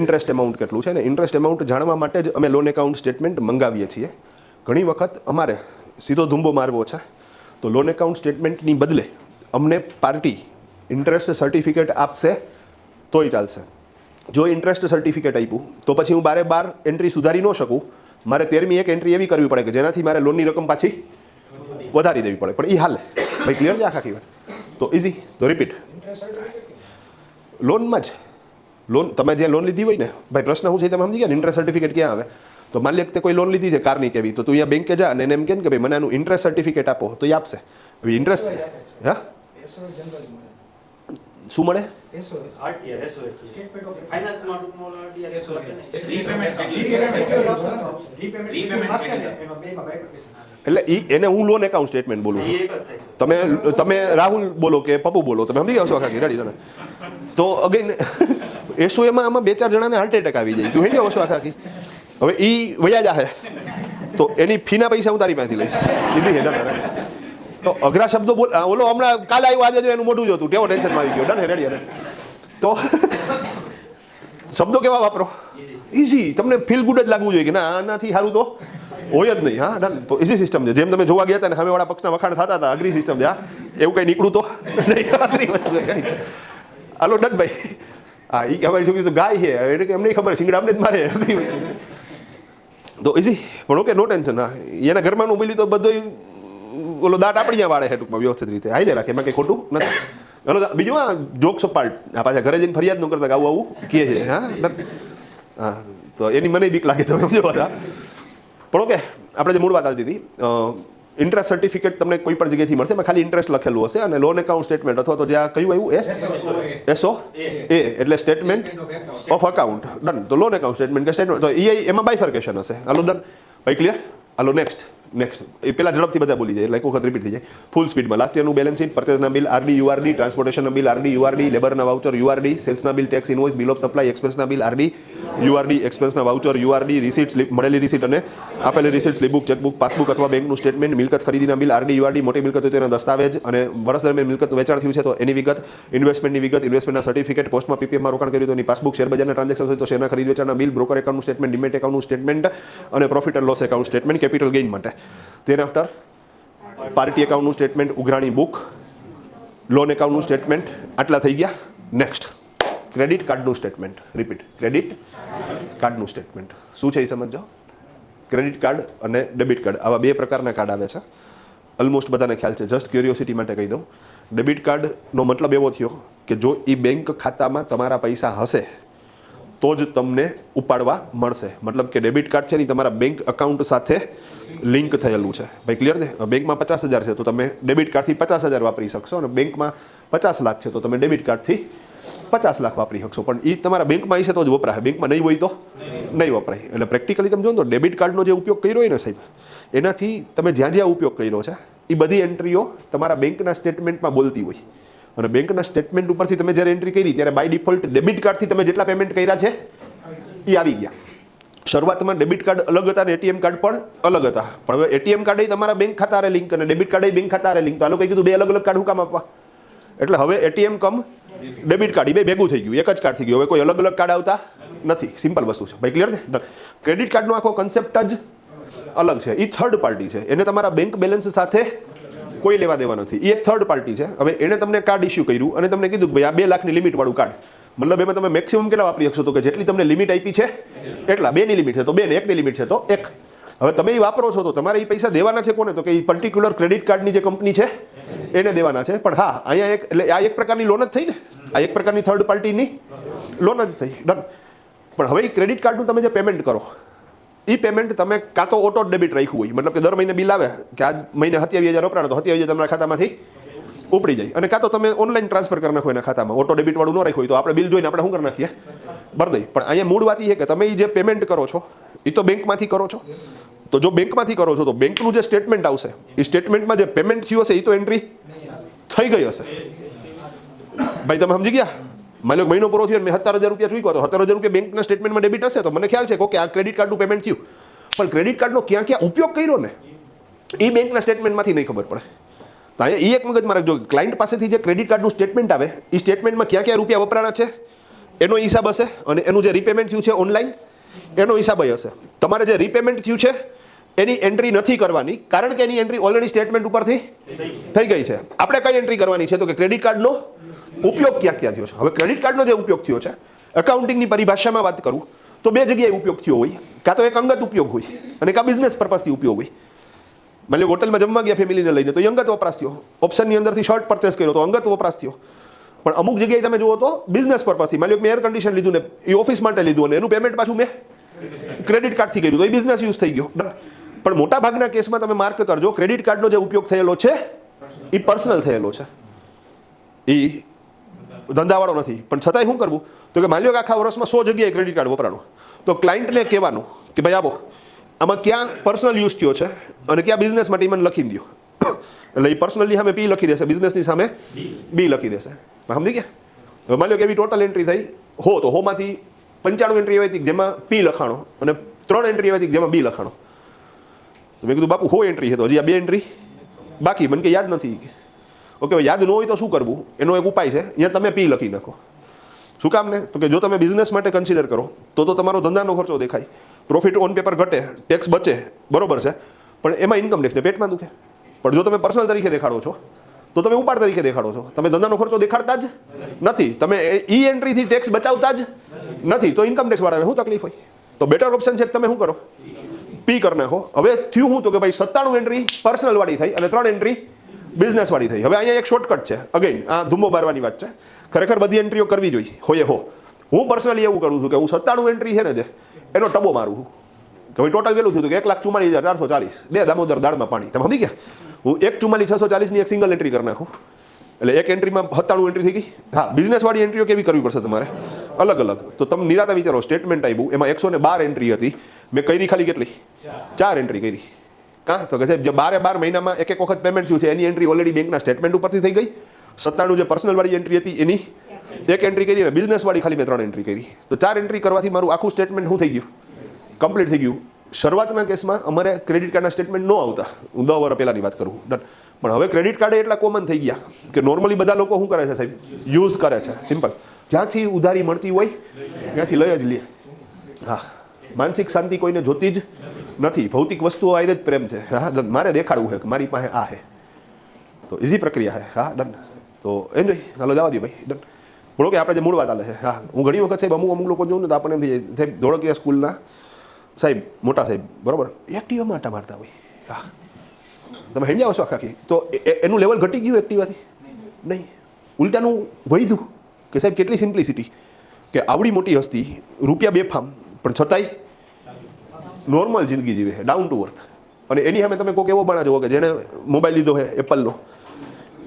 ઇન્ટરેસ્ટ એમાઉન્ટ કેટલું છે. અને ઇન્ટરેસ્ટ એમાઉન્ટ જાણવા માટે જ અમે લોન એકાઉન્ટ સ્ટેટમેન્ટ મંગાવીએ છીએ. ઘણી વખત અમારે સીધો ધુંબો મારવો છે તો લોન એકાઉન્ટ સ્ટેટમેન્ટની બદલે અમને પાર્ટી ઇન્ટરેસ્ટ સર્ટિફિકેટ આપશે તોય ચાલશે. જો ઇન્ટરેસ્ટ સર્ટિફિકેટ આપ્યું તો પછી હું બારે એન્ટ્રી સુધારી ન શકું. મારે 13મી એક એન્ટ્રી એવી કરવી પડે કે જેનાથી મારે લોનની રકમ પાછી વધારી દેવી પડે. પણ એ હાલે ભાઈ, ક્લિયર છે આખી વાત? તો ઇઝી. તો રિપીટ, લોનમાં જ લોન તમે જ્યાં લોન લીધી હોય ને ભાઈ, પ્રશ્ન શું છે તમે સમજી ગયા ને? ઇન્ટરેસ્ટ સર્ટિફિકેટ ક્યાં આવે? તો માની લે કે કોઈ લોન લીધી છે કારની કેવી, તો તું અહીંયા બેંકે જા અને એને એમ કે ભાઈ મને આનું ઇન્ટરેસ્ટ સર્ટિફિકેટ આપો, તો એ આપશે. હવે ઇન્ટરેસ્ટ હા શું મળે? એટલે એને હું લોન એકાઉન્ટ સ્ટેટમેન્ટ બોલું છું. તમે રાહુલ બોલો કે પપ્પુ બોલો, તમે સમજી ગયા છો આખા રેડી. તો અગેન એસો એમાં આમાં 2-4 જણાને હાર્ટ એટેક આવી જાય. તું સમજી જાવ છો આખા. હવે એ વયા જાહે તો એની ફીના પૈસા હું તારી પાસેથી લઈશ. ઇઝી હે તારે. તો અઘરા શબ્દો બોલ. ઓલો હમણાં કાલે આવ્યો, આજે જો એનું મોઢું જોતું કેવો ટેન્શનમાં આવી ગયો. ડન હે રેડી. તો શબ્દો કેવા વાપરો? ઇઝી. તમને ફીલ ગુડ જ લાગવું જોઈએ કે ના આનાથી સારું તો હોય જ નહીં. હા ડન. તો ઇઝી સિસ્ટમ છે. જેમ તમે જોવા ગયા હતા ને સામેવાળા પક્ષના વખાણ થતા હતા, અઘરી સિસ્ટમ છે. હા એવું કંઈ નીકળું તો નહીં. અઘરી વસ્તુ છે. હાલો ડન ભાઈ. હા એ હવે છોકરી તો ગાય છે એટલે કે એમને ખબર સિંગડા અમને જ મારે. અઘરી વસ્તુ તો ઇઝી. પણ ઓકે નો ટેન્શન. હા એના ઘરમાં બોલી તો બધો ઓલો દાંત આપણી વાળે છે ટૂંકમાં વ્યવસ્થિત રીતે હાઈ રાખે. એમાં કંઈ ખોટું નથી. હલો બીજું આ જોક્સ અપાર્ટ, આ પાછા ઘરે જઈને ફરિયાદ ન કરતા કે આવું કહે છે. હા તો એની મને બીક લાગે તમે સમજો બધા. પણ ઓકે આપણે જે મૂળ વાત આવતી હતી, ઇન્ટરેસ્ટ સર્ટિફિકેટ તમને કોઈ પણ જગ્યાએથી મળશે. એમાં ખાલી ઇન્ટરેસ્ટ લખેલું હશે અને લોન એકાઉન્ટ સ્ટેટમેન્ટ અથવા તો જ્યાં કયું આવ્યું એસઓ એ એટલે સ્ટેટમેન્ટ ઓફ અકાઉન્ટ. ડન. તો લોન એકાઉન્ટ સ્ટેટમેન્ટ કે સ્ટેટમેન્ટ તો એમાં બાયફર્કેશન હશે. હાલો ડન ભાઈ, ક્લિયર? હાલો નેક્સ્ટ એ પેલા ઝડપથી બધા બોલી જાય એટલે એક વખત રિપીટ થઈ જાય ફૂલ સ્પીડમાં. લાસ્ટ યરનું બેલેન્સ શીટ, પરચેસના બિલ આરડી યુઆરડી, ટ્રાન્સપોર્ટેશનના બિલ આરડી યુઆરડી, લેબરના વાઉચર યુઆરડી, સેલ્સના bill, tax invoice, bill of supply, એક્સપેન્સના બિલ આરડી યુઆરડી, એક્સપેન્સના વાઉચર યુઆરડી, રિસીટ સ્લીપ, મળેલી રિસીટ અને આપેલી રિસીટ, સ્લીપબુક, ચેકબુક, પાસબુક અથવા બેંકનું સ્ટેટમેન્ટ, મિલકત ખરીદીના બિલ આરડી યુઆરડી, મોટી મિલકત હોય તેના દસ્તાવેજ અને વર્ષ દરમિયાન મિલકતનું વેચાણ થયું છે તો એની વિગત, ઇન્વેસ્ટમેન્ટની વિગત, ઇન્વેસ્ટમેન્ટના સર્ટિફિકેટ, પોસ્ટમાં પીપીએફમાં રોકાણ કર્યું તો એની પાસબુક, શેર બજારના ટ્રાન્ઝેક્શન હોય તો શેરના ખરીદ વેચાણના બિલ, બ્રોકર એકાઉન્ટનું સ્ટેટમેન્ટ, ડિમેટ એકાઉન્ટનું સ્ટેટમેન્ટ અને profit and loss account statement capital gain માટે. તેન આફ્ટર પાર્ટી એકાઉન્ટનું સ્ટેટમેન્ટ, ઉઘરાણી બુક, લોન એકાઉન્ટનું સ્ટેટમેન્ટ. આટલા થઈ ગયા. નેક્સ્ટ ક્રેડિટ કાર્ડનું સ્ટેટમેન્ટ. રિપીટ, ક્રેડિટ કાર્ડનું સ્ટેટમેન્ટ શું છે એ સમજો. ક્રેડિટ કાર્ડ અને ડેબિટ કાર્ડ આવા 2 પ્રકારના કાર્ડ આવે છે. ઓલમોસ્ટ બધાને ખ્યાલ છે. જસ્ટ ક્યુરિયોસિટી માટે કહી દઉં. ડેબિટ કાર્ડનો મતલબ એવો થયો કે જો એ બેંક ખાતામાં તમારા પૈસા હશે તો જ તમને ઉપાડવા મળશે. મતલબ કે ડેબિટ કાર્ડ છે ને તમારા બેંક અકાઉન્ટ સાથે લિંક થયેલું છે. ભાઈ ક્લિયર છે? બેંકમાં 50,000 છે તો તમે ડેબિટ કાર્ડથી 50,000 વાપરી શકશો અને બેંકમાં 50 લાખ છે તો તમે ડેબિટ કાર્ડથી 50 લાખ વાપરી શકશો. પણ એ તમારા બેંકમાં હશે તો જ વપરાય, બેંકમાં નહીં હોય તો નહીં વપરાય. એટલે પ્રેક્ટિકલી તમે જો તો ડેબિટ કાર્ડનો જે ઉપયોગ કર્યો હોય ને સાહેબ, એનાથી તમે જ્યાં જ્યાં ઉપયોગ કર્યો છે એ બધી એન્ટ્રીઓ તમારા બેંકના સ્ટેટમેન્ટમાં બોલતી હોય. અને બેંકના સ્ટેટમેન્ટ ઉપરથી તમે જ્યારે એન્ટ્રી કરી ત્યારે બાય ડિફોલ્ટ ડેબિટ કાર્ડથી તમે જેટલા પેમેન્ટ કર્યા છે એ આવી ગયા. શરૂઆતમાં ડેબિટ કાર્ડ અલગ હતા અને એટીએમ કાર્ડ પણ અલગ હતા. પણ હવે એટીએમ કાર્ડ તમારા બેંક ખાતા લિંક અને ડેબિટ કાર્ડ બેંક ખાતા લિંક. તો આ લોકો કીધું 2 અલગ અલગ કાર્ડ હું કામ આપવા? એટલે હવે એટીએમ કમ ડેબિટ કાર્ડ બે ભેગું થઈ ગયું, એક જ કાર્ડ થઈ ગયું. હવે કોઈ અલગ અલગ કાર્ડ આવતા નથી. સિમ્પલ વસ્તુ છે ભાઈ. ક્લિયર છે? ક્રેડિટ કાર્ડનો આખો કન્સેપ્ટ જ અલગ છે. એ થર્ડ પાર્ટી છે. એને તમારા બેંક બેલેન્સ સાથે કોઈ લેવા દેવા નથી. એ એક થર્ડ પાર્ટી છે. હવે એને તમને કાર્ડ ઇસ્યુ કર્યું અને તમને કીધું કે ભાઈ આ 2 લાખની લિમિટ વાળું કાર્ડ. મતલબ એમાં તમે મેક્સિમમ કેટલા વાપરી શકશો? તો કે જેટલી તમને લિમિટ આપી છે એટલા. 2ની લિમિટ છે તો 2 ને 1ની લિમિટ છે તો 1. હવે તમે એ વાપરો છો તો તમારે એ પૈસા દેવાના છે કોને? તો કે એ પર્ટિક્યુલર ક્રેડિટ કાર્ડની જે કંપની છે એને દેવાના છે. પણ હા અહીંયા એટલે આ એક પ્રકારની લોન જ થઈ ને, આ એક પ્રકારની થર્ડ પાર્ટીની લોન જ થઈ. ડન. પણ હવે એ ક્રેડિટ કાર્ડનું તમે જે પેમેન્ટ કરો એ પેમેન્ટ તમે કાં તો ઓટો ડેબિટ રાખ્યું હોય, મતલબ કે દર મહિને બિલ આવે કે આ મહિને 27,000 વપરાણો તો 27,000 તમારા ખાતામાંથી ઉપડી જાય. અને કાં તો તમે ઓનલાઈન ટ્રાન્સફર કરી નાખો એના ખાતામાં. ઓટો ડેબિટ વાળું ન રાખ્યું હોય તો આપણે બિલ જોઈને આપણે શું કરી નાખીએ? ભરી દઈએ. પણ અહીંયા મૂળ વાત એ છે કે તમે જે પેમેન્ટ કરો છો એ તો બેંકમાંથી કરો છો. તો જો બેંકમાંથી કરો છો તો બેંકનું જે સ્ટેટમેન્ટ આવશે એ સ્ટેટમેન્ટમાં જે પેમેન્ટ થયું હશે એ તો એન્ટ્રી થઈ ગઈ હશે. ભાઈ તમે સમજી ગયા? માની લો મહિનો પૂરો થયો મેં 17,000 રૂપિયા ચૂક્યો તો 17,000 રૂપિયા બેંકના સ્ટેટમેન્ટમાં ડેબિટ હશે તો મને ખ્યાલ છે કે ઓકે આ ક્રેડિટ કાર્ડનું પેમેન્ટ થયું. પણ ક્રેડિટ કાર્ડનો ક્યાં ક્યાં ઉપયોગ કર્યો ને એ બેંકના સ્ટેટમેન્ટમાંથી નહીં ખબર પડે. તો અહીંયા એ એક મગજ મારે જો ક્લાયન્ટ પાસેથી જે ક્રેડિટ કાર્ડનું સ્ટેટમેન્ટ આવે એ સ્ટેટમેન્ટમાં ક્યાં ક્યાં રૂપિયા વપરાણા છે એનો હિસાબ હશે, અને એનું જે રીપેમેન્ટ થયું છે ઓનલાઈન એનો હિસાબ હશે. તમારે જે રીપેમેન્ટ થયું છે એની એન્ટ્રી નથી કરવાની, કારણ કે એની એન્ટ્રી ઓલરેડી સ્ટેટમેન્ટ ઉપરથી થઈ ગઈ છે. આપણે કઈ એન્ટ્રી કરવાની છે તો કે ક્રેડિટ કાર્ડનો ઉપયોગ ક્યાં ક્યાં થયો છે. હવે ક્રેડિટ કાર્ડનો જે ઉપયોગ થયો છે, એકાઉન્ટિંગની પરિભાષામાં વાત કરું તો બે જગ્યાએ ઉપયોગ થયો હોય. કાં તો એક અંગત ઉપયોગ હોય અને કાં બિઝનેસ પર્પઝથી ઉપયોગ હોય. માની લો હોટલમાં જમવા ગયા ફેમિલીને લઈને તો એ અંગત વપરાશ થયો. ઓપ્શનની અંદરથી શર્ટ પરચેસ કર્યો તો અંગત વપરાશ થયો. પણ અમુક જગ્યાએ તમે જુઓ તો બિઝનેસ પર્પઝથી, માની લો મેં એર કન્ડિશન લીધું ને એ ઓફિસ માટે લીધું અને એનું પેમેન્ટ પાછું મેં ક્રેડિટ કાર્ડથી કર્યું તો એ બિઝનેસ યુઝ થઈ ગયો. પણ મોટા ભાગના કેસમાં તમે માર્ક કરજો, ક્રેડિટ કાર્ડનો જે ઉપયોગ થયેલો છે એ પર્સનલ થયેલો છે, એ ધંધાવાળો નથી. પણ છતાંય શું કરવું તો કે માની લો કે આખા વર્ષમાં 100 જગ્યાએ ક્રેડિટ કાર્ડ વપરાણું, તો ક્લાયન્ટને કહેવાનું કે ભાઈ આવો આમાં ક્યાં પર્સનલ યુઝ થયો છે અને ક્યાં બિઝનેસ માટે મને લખી દો. એટલે એ પર્સનલી સામે પી લખી દેશે, બિઝનેસની સામે બી લખી દેશે. સમજી ગયા? હવે માની લો કે એવી ટોટલ એન્ટ્રી થઈ હો તો હોમાંથી 95 એન્ટ્રી એવી હતી જેમાં પી લખાણો અને 3 એન્ટ્રી એવી હતી જેમાં બી લખાણો. તો મેં કીધું બાપુ 100 એન્ટ્રી છે તો હજી આ 2 એન્ટ્રી બાકી, મને કે યાદ નથી. ઓકે, યાદ ન હોય તો શું કરવું, એનો એક ઉપાય છે, અહીંયા તમે પી લખી નાખો. શું કામ ને તો કે જો તમે બિઝનેસ માટે કન્સિડર કરો તો તમારો ધંધાનો ખર્ચો દેખાય, પ્રોફિટ ઓન પેપર ઘટે, ટેક્સ બચે, બરોબર છે, પણ એમાં ઇન્કમ ટેક્સને પેટમાં દુખે. પણ જો તમે પર્સનલ તરીકે દેખાડો છો તો તમે ઉપાડ તરીકે દેખાડો છો, તમે ધંધાનો ખર્ચો દેખાડતા જ નથી, તમે ઈ એન્ટ્રીથી ટેક્સ બચાવતા જ નથી, તો ઇન્કમ ટેક્સ વાળાને શું તકલીફ હોય? તો બેટર ઓપ્શન છે કે તમે શું કરો, પી કરી નાખો. હવે થયું શું તો કે ભાઈ 97 એન્ટ્રી પર્સનલ વાળી થઈ અને 3 એન્ટ્રી બિઝનેસ વાળી થઈ. હવે અહીંયા એક શોર્ટકટ છે, અગેન આ ધુમ્મો બારવાની વાત છે, ખરેખર બધી એન્ટ્રીઓ કરવી જોઈએ હોય હો. હું પર્સનલી એવું કરું છું કે હું 97 એન્ટ્રી છે ને જે એનો ટબો મારું છું કે ભાઈ ટોટલ કેટલું થયું કે 1,44,440 બે દામોદર દાળમાં પાણી. તમે સમજી ગયા? હું 1,44,640 ની એક સિંગલ એન્ટ્રી કરી નાખું એટલે એક એન્ટ્રીમાં 97 એન્ટ્રી થઈ ગઈ. હા, બિઝનેસ વાળી એન્ટ્રીઓ કેવી કરવી પડશે તમારે? અલગ અલગ. તો તમે નિરાતા વિચારો, સ્ટેટમેન્ટ આવ્યું એમાં 112 એન્ટ્રી હતી, મેં કરી ખાલી કેટલી 4 એન્ટ્રી કરી. કાં તો કે સાહેબ જે 12 મહિનામાં એક વખત પેમેન્ટ થયું છે એની એન્ટ્રી ઓલરેડી બેંકના સ્ટેટમેન્ટ ઉપરથી થઈ ગઈ. 97 જે પર્સનલ વાળી એન્ટ્રી હતી એની એક એન્ટ્રી કરી અને બિઝનેસ વાળી ખાલી મેં 3 એન્ટ્રી કરી. તો 4 એન્ટ્રી કરવાથી મારું આખું સ્ટેટમેન્ટ શું થઈ ગયું? કમ્પ્લીટ થઈ ગયું. શરૂઆતના કેસમાં અમારે ક્રેડિટ કાર્ડના સ્ટેટમેન્ટ ન આવતા, હું 10 વર્ષ પહેલાની વાત કરું. પણ હવે ક્રેડિટ કાર્ડ એટલા કોમન થઈ ગયા કે નોર્મલી બધા લોકો શું કરે છે સાહેબ? યુઝ કરે છે. સિમ્પલ, જ્યાંથી ઉધારી મળતી હોય ત્યાંથી લઈ જ લે. હા, માનસિક શાંતિ કોઈને જોતી જ નથી, ભૌતિક વસ્તુઓ આઈને જ પ્રેમ છે. હા, મારે દેખાડવું છે કે મારી પાસે આ છે, તો ઇઝી પ્રક્રિયા છે. હા, ડન. તો એન્જોય, ચાલો જવા દો ભાઈ, ડન. બોલો કે આપણે જે મૂળ વાત આલે છે. હા, હું ઘણી વખત સાહેબ અમુક લોકો જોઉં ને તો આપણને એમ થઈ જાય સાહેબ ધોળકિયા સ્કૂલના સાહેબ મોટા સાહેબ, બરોબર, એક્ટિવામાં આટા મારતા હોય. હા, તમે સમજાવો છો આખી, તો એનું લેવલ ઘટી ગયું એક્ટિવાથી? નહીં, ઉલટાનું વધ્યું કે સાહેબ કેટલી સિમ્પ્લિસિટી, કે આવડી મોટી હસ્તી, રૂપિયા બેફામ, પણ છતાંય નોર્મલ જિંદગી જીવે છે, ડાઉન ટુ અર્થ. અને એની સામે તમે કોઈક એવો માણસ જુઓ કે જેણે મોબાઈલ લીધો છે એપલનો,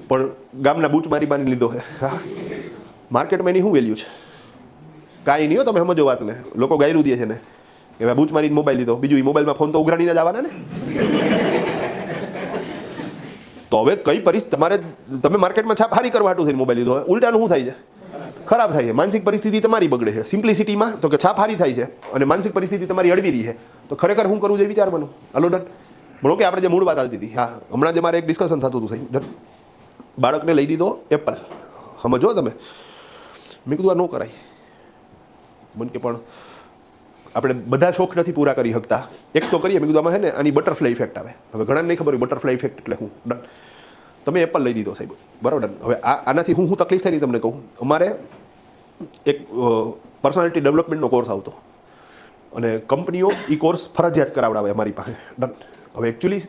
પણ ગામના બૂચ મારી મારી લીધો છે. હા, માર્કેટમાં એની શું વેલ્યુ છે? કાંઈ નહીં હો, તમે સમજો વાતને. લોકો ગાયરું દે છે ને કે ભાઈ બૂચ મારીને મોબાઈલ લીધો, બીજું એ મોબાઈલમાં ફોન તો ઉઘરાણીને જ આવવાના ને. તો હવે કઈ પરિસ્થિતિ તમારે, તમે માર્કેટમાં છાપ હારી કરવા હાટું થઈને મોબાઈલ લીધો, ઉલટાનું શું થાય છે? ખરાબ થાય છે. માનસિક પરિસ્થિતિ તમારી બગડે છે. સિમ્પ્લિસિટીમાં તો કે છાપ હારી થાય છે અને માનસિક પરિસ્થિતિ તમારી અડવી રહી છે. તો ખરેખર શું કરવું જોઈએ વિચારવાનું. હાલો ડન. બોલો કે આપણે જે મૂળ વાત આવતી હતી, હા, હમણાં જે મારે એક ડિસ્કશન થતું હતું સાહેબ, ડન. બાળકને લઈ દીધો એપલ, સમજો તમે. મેં કીધું આ ન કરાય. મને કે પણ આપણે બધા શોખ નથી પૂરા કરી શકતા, એક તો કરીએ. મેં કીધું આમાં છે ને આની બટરફ્લાય ઇફેક્ટ આવે. હવે ઘણાને નહીં ખબર હોય બટરફ્લાય ઇફેક્ટ એટલે હું. ડન. તમે એપલ લઈ દીધો સાહેબ, બરાબર. હવે આનાથી હું તકલીફ થાય તમને કહું. અમારે એક પર્સનાલિટી ડેવલપમેન્ટનો કોર્સ આવતો અને કંપનીઓ એ કોર્સ ફરજિયાત કરાવડાવે અમારી પાસે. ડન. હવે એકચ્યુઅલી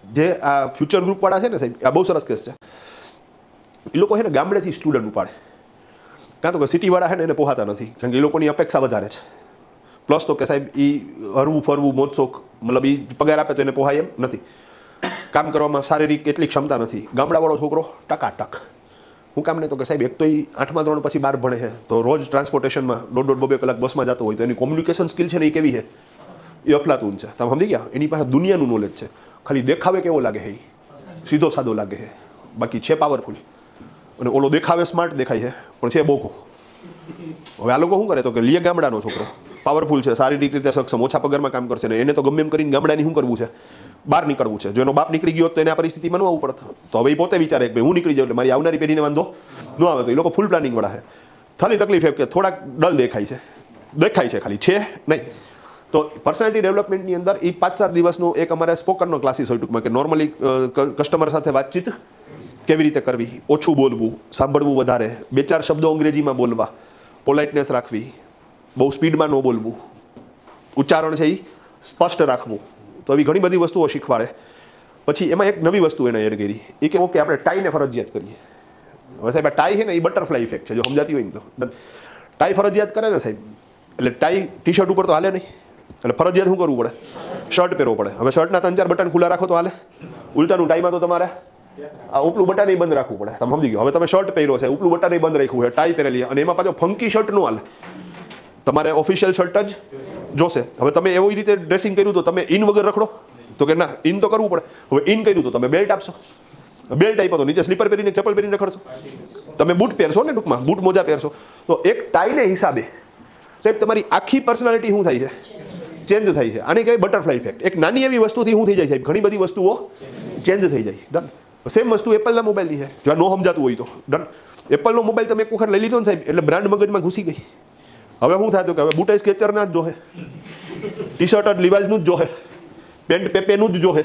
જે આ ફ્યુચર ગ્રુપવાળા છે ને સાહેબ, આ બહુ સરસ કેસ છે. એ લોકો છે ને ગામડેથી સ્ટુડન્ટ ઉપાડે, કાં તો કે સિટીવાળા છે ને એને પોહાતા નથી, કારણ કે એ લોકોની અપેક્ષા વધારે છે. પ્લસ તો કે સાહેબ એ હરવું ફરવું મોજશોખ, મતલબ એ પગાર આપે તો એને પોહાય એમ નથી, કામ કરવામાં શારીરિક એટલી ક્ષમતા નથી. ગામડાવાળો છોકરો ટકાટક. હું કામ નહીં તો કે સાહેબ એક તો એ 8મા ધોરણ પછી 12 ભણે છે, તો રોજ ટ્રાન્સપોર્ટેશનમાં 1.5-2 કલાક બસમાં જતો હોય, તો એની કોમ્યુનિકેશન સ્કિલ છે ને એ કેવી છે? એ અફલાતુન છે. તમે સમજી ગયા? એની પાસે દુનિયાનું નોલેજ છે. ખાલી દેખાવે કેવો લાગે છે? સીધો સાદો લાગે છે, બાકી છે પાવરફુલ. અને ઓલો દેખાવે સ્માર્ટ દેખાય છે પણ છે બોકો. હવે આ લોકો શું કરે તો કે લીએ ગામડાનો છોકરો પાવરફુલ છે, શારીરિક રીતે સક્ષમ, ઓછા પગારમાં કામ કરશે ને એને તો ગમે એમ કરીને ગામડાની શું કરવું છે? બહાર નીકળવું છે. જો એનો બાપ નીકળી ગયો તો એને આ પરિસ્થિતિમાં ન આવવું પડત. તો હવે એ પોતે વિચારે કે ભાઈ હું નીકળી જાઉં એટલે મારી આવનારી પેઢીને વાંધો ન આવે. તો એ લોકો ફૂલ પ્લાનિંગ વાળા છે. ખાલી તકલીફ એ કે થોડાક ડલ દેખાય છે ખાલી છે નહીં. તો પર્સનાલિટી ડેવલપમેન્ટની અંદર એ 5-7 દિવસનો એક અમારે સ્પોકનનો ક્લાસીસ હોય ટૂંકમાં, કે નોર્મલી કસ્ટમર સાથે વાતચીત કેવી રીતે કરવી, ઓછું બોલવું, સાંભળવું વધારે, 2-4 શબ્દો અંગ્રેજીમાં બોલવા, પોલાઇટનેસ રાખવી, બહુ સ્પીડમાં ન બોલવું, ઉચ્ચારણ છે એ સ્પષ્ટ રાખવું. તો એવી ઘણી બધી વસ્તુઓ શીખવાડે. પછી એમાં એક નવી વસ્તુ એને એડ કરી એ કે ઓકે આપણે ટાઈને ફરજિયાત કરીએ. હવે સાહેબ આ ટાઈ છે ને એ બટરફ્લાય ઇફેક્ટ છે, જો સમજાતી હોય ને તો. ટાઈ ફરજિયાત કરે ને સાહેબ, એટલે ટાઈ ટી શર્ટ ઉપર તો હાલે નહીં, એટલે ફરજિયાત શું કરવું પડે? શર્ટ પહેરવો પડે. હવે શર્ટના 3-4 બટન ખુલ્લા રાખો તો હાલે? ઉલટાનું ટાઈમાં તો તમારે આ ઉપલું બટન બંધ રાખવું પડે. તમે સમજી ગયો? હવે તમે શર્ટ પહેર્યો છે, ઉપલું બટન બંધ રાખ્યું છે, ટાઈ પહેરેલી, અને એમાં પાછો ફંકી શર્ટ નો હાલે, તમારે ઓફિશિયલ શર્ટ જ જોશે. હવે તમે એવી રીતે ડ્રેસિંગ કર્યું તો તમે ઇન વગર રખડો? તો કે ના, ઇન તો કરવું પડે. હવે ઇન કર્યું તો તમે બેલ્ટ આપશો, બેલ્ટ આપ્યો તો નીચે સ્લીપર પહેરીને ચપ્પલ પહેરીને રખડશો. તમે બૂટ પહેરશો ને, ટૂંકમાં બૂટ મોજા પહેરશો. તો એક ટાઈને હિસાબે સાહેબ તમારી આખી પર્સનાલિટી શું થાય છે? ચેન્જ થાય છે. આને કહેવાય બટરફ્લાય ઇફેક્ટ. એક નાની એવી વસ્તુથી શું થઈ જાય સાહેબ? ઘણી બધી વસ્તુઓ ચેન્જ થઈ જાય. ડન. સેમ વસ્તુ એપલના મોબાઈલની છે, જો આ ન સમજાતું હોય તો. ડન. એપલનો મોબાઈલ તમે એક વખત લઈ લીધો ને સાહેબ, એટલે બ્રાન્ડ મગજમાં ઘૂસી ગઈ. હવે શું થતું કે હવે બૂટ સ્કેચરના જ જોહે, ટી શર્ટ લિવાઇઝનું જ જોહે, પેન્ટ પેપેનું જ જોહે.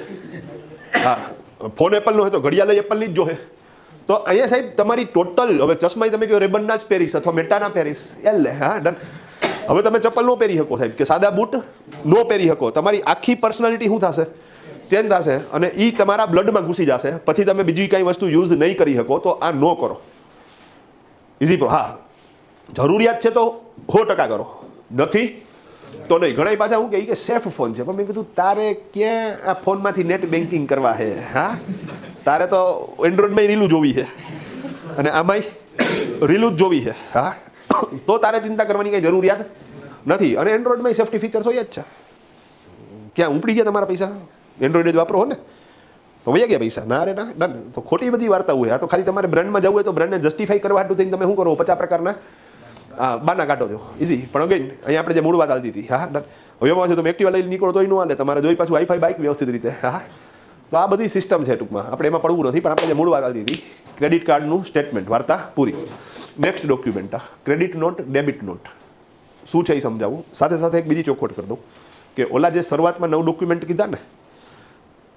હા, ફોન એપલનો હોય તો ઘડિયાળ એપલની જ જોહે. તો અહીંયા સાહેબ તમારી ટોટલ, હવે ચશ્મા તમે કહો રેબનના જ પહેરીશ અથવા મેટાના પહેરીશ, એટલે હા ડન. હવે તમે ચપ્પલ ન પહેરી શકો સાહેબ, કે સાદા બૂટ ન પહેરી શકો. તમારી આખી પર્સનાલિટી શું થશે? ચેન્જ થશે, અને એ તમારા બ્લડમાં ઘૂસી જશે. પછી તમે બીજી કઈ વસ્તુ યુઝ નહીં કરી શકો. તો આ ન કરો. Easy pro. હા, જરૂરિયાત છે તો 100% કરો, નથી તો નહીં. ઘણા પાછા શું કહે કે સેફ ફોન છે, પણ મેં કીધું તારે ક્યાં આ ફોનમાંથી નેટ બેન્કિંગ કરવા છે? હા, તારે તો એન્ડ્રોઈડમાં રીલું જોવી છે, અને આમાંય રીલું જ જોવી છે. હા, તો તારે ચિંતા કરવાની કંઈ જરૂરિયાત નથી. અને એન્ડ્રોઈડમાં સેફ્ટી ફીચર્સ હોય જ છે. ક્યાં ઉપડી ગયા તમારા પૈસા? એન્ડ્રોઈડ જ વાપરો હો ને, તો વયા ગયા પૈસા. ના રે ના, ડન. તો ખોટી બધી વાર્તા હોય. આ તો ખાલી તમારે બ્રાન્ડમાં જવું હોય તો બ્રાન્ડને જસ્ટિફાઈ કરવા હાટું થઈને તમે શું કરો? 50 પ્રકારના બાના કાઢો છો. ઇઝી. પણ અગેન અહીંયા આપણે જે મૂળ વાત હાલતી હતી, હા ડન. હવે પાછું તમે એક્ટિવા લઈને નીકળો તો ન હાલે, તમારે જોઈ પાછું વાઈફાઈ બાઇક વ્યવસ્થિત રીતે. હા, તો આ બધી સિસ્ટમ છે ટૂંકમાં. આપણે એમાં પડવું નથી, પણ આપણે જે મૂળ વાત હાલતી હતી, ક્રેડિટ કાર્ડનું સ્ટેટમેન્ટ, વાર્તા પૂરી. Next document, credit note, debit note શું છે એ સમજાવું. સાથે સાથે એક બીજી ચોખવટ કરી દઉં કે ઓલા જે શરૂઆતમાં 9 ડોક્યુમેન્ટ કીધા ને,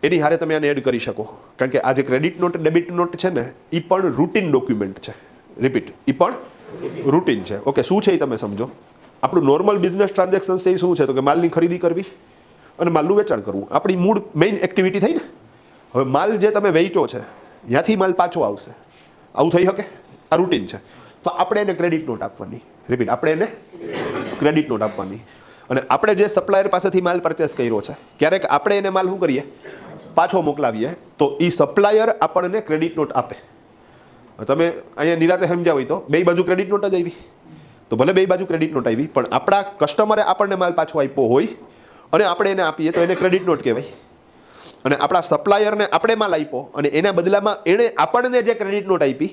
એની હારે તમે આને એડ કરી શકો. કારણ કે આ જે ક્રેડિટ નોટ, ડેબિટ નોટ છે ને, એ પણ રૂટીન ડોક્યુમેન્ટ છે. રિપીટ, એ પણ રૂટીન છે. ઓકે, શું છે એ તમે સમજો. આપણું નોર્મલ બિઝનેસ ટ્રાન્ઝેક્શન છે એ શું છે? તો કે માલની ખરીદી કરવી અને માલનું વેચાણ કરવું. આપણી મૂળ મેઇન એક્ટિવિટી થઈ ને. હવે માલ જે તમે વેચો છે, ત્યાંથી માલ પાછો આવશે. આવું થઈ શકે? આ રૂટીન છે. તો આપણે એને ક્રેડિટ નોટ આપવાની. રિપીટ, આપણે એને ક્રેડિટ નોટ આપવાની. અને આપણે જે સપ્લાયર પાસેથી માલ પરચેસ કર્યો છે, ક્યારેક આપણે એને માલ શું કરીએ? પાછો મોકલાવીએ. તો એ સપ્લાયર આપણને ક્રેડિટ નોટ આપે. તમે અહીંયા નિરાતે સમજ્યા હોય તો બે બાજુ ક્રેડિટ નોટ જ આવી. તો ભલે બે બાજુ ક્રેડિટ નોટ આવી, પણ આપણા કસ્ટમરે આપણને માલ પાછો આપ્યો હોય અને આપણે એને આપીએ તો એને ક્રેડિટ નોટ કહેવાય. અને આપણા સપ્લાયરને આપણે માલ આપ્યો અને એના બદલામાં એણે આપણને જે ક્રેડિટ નોટ આપી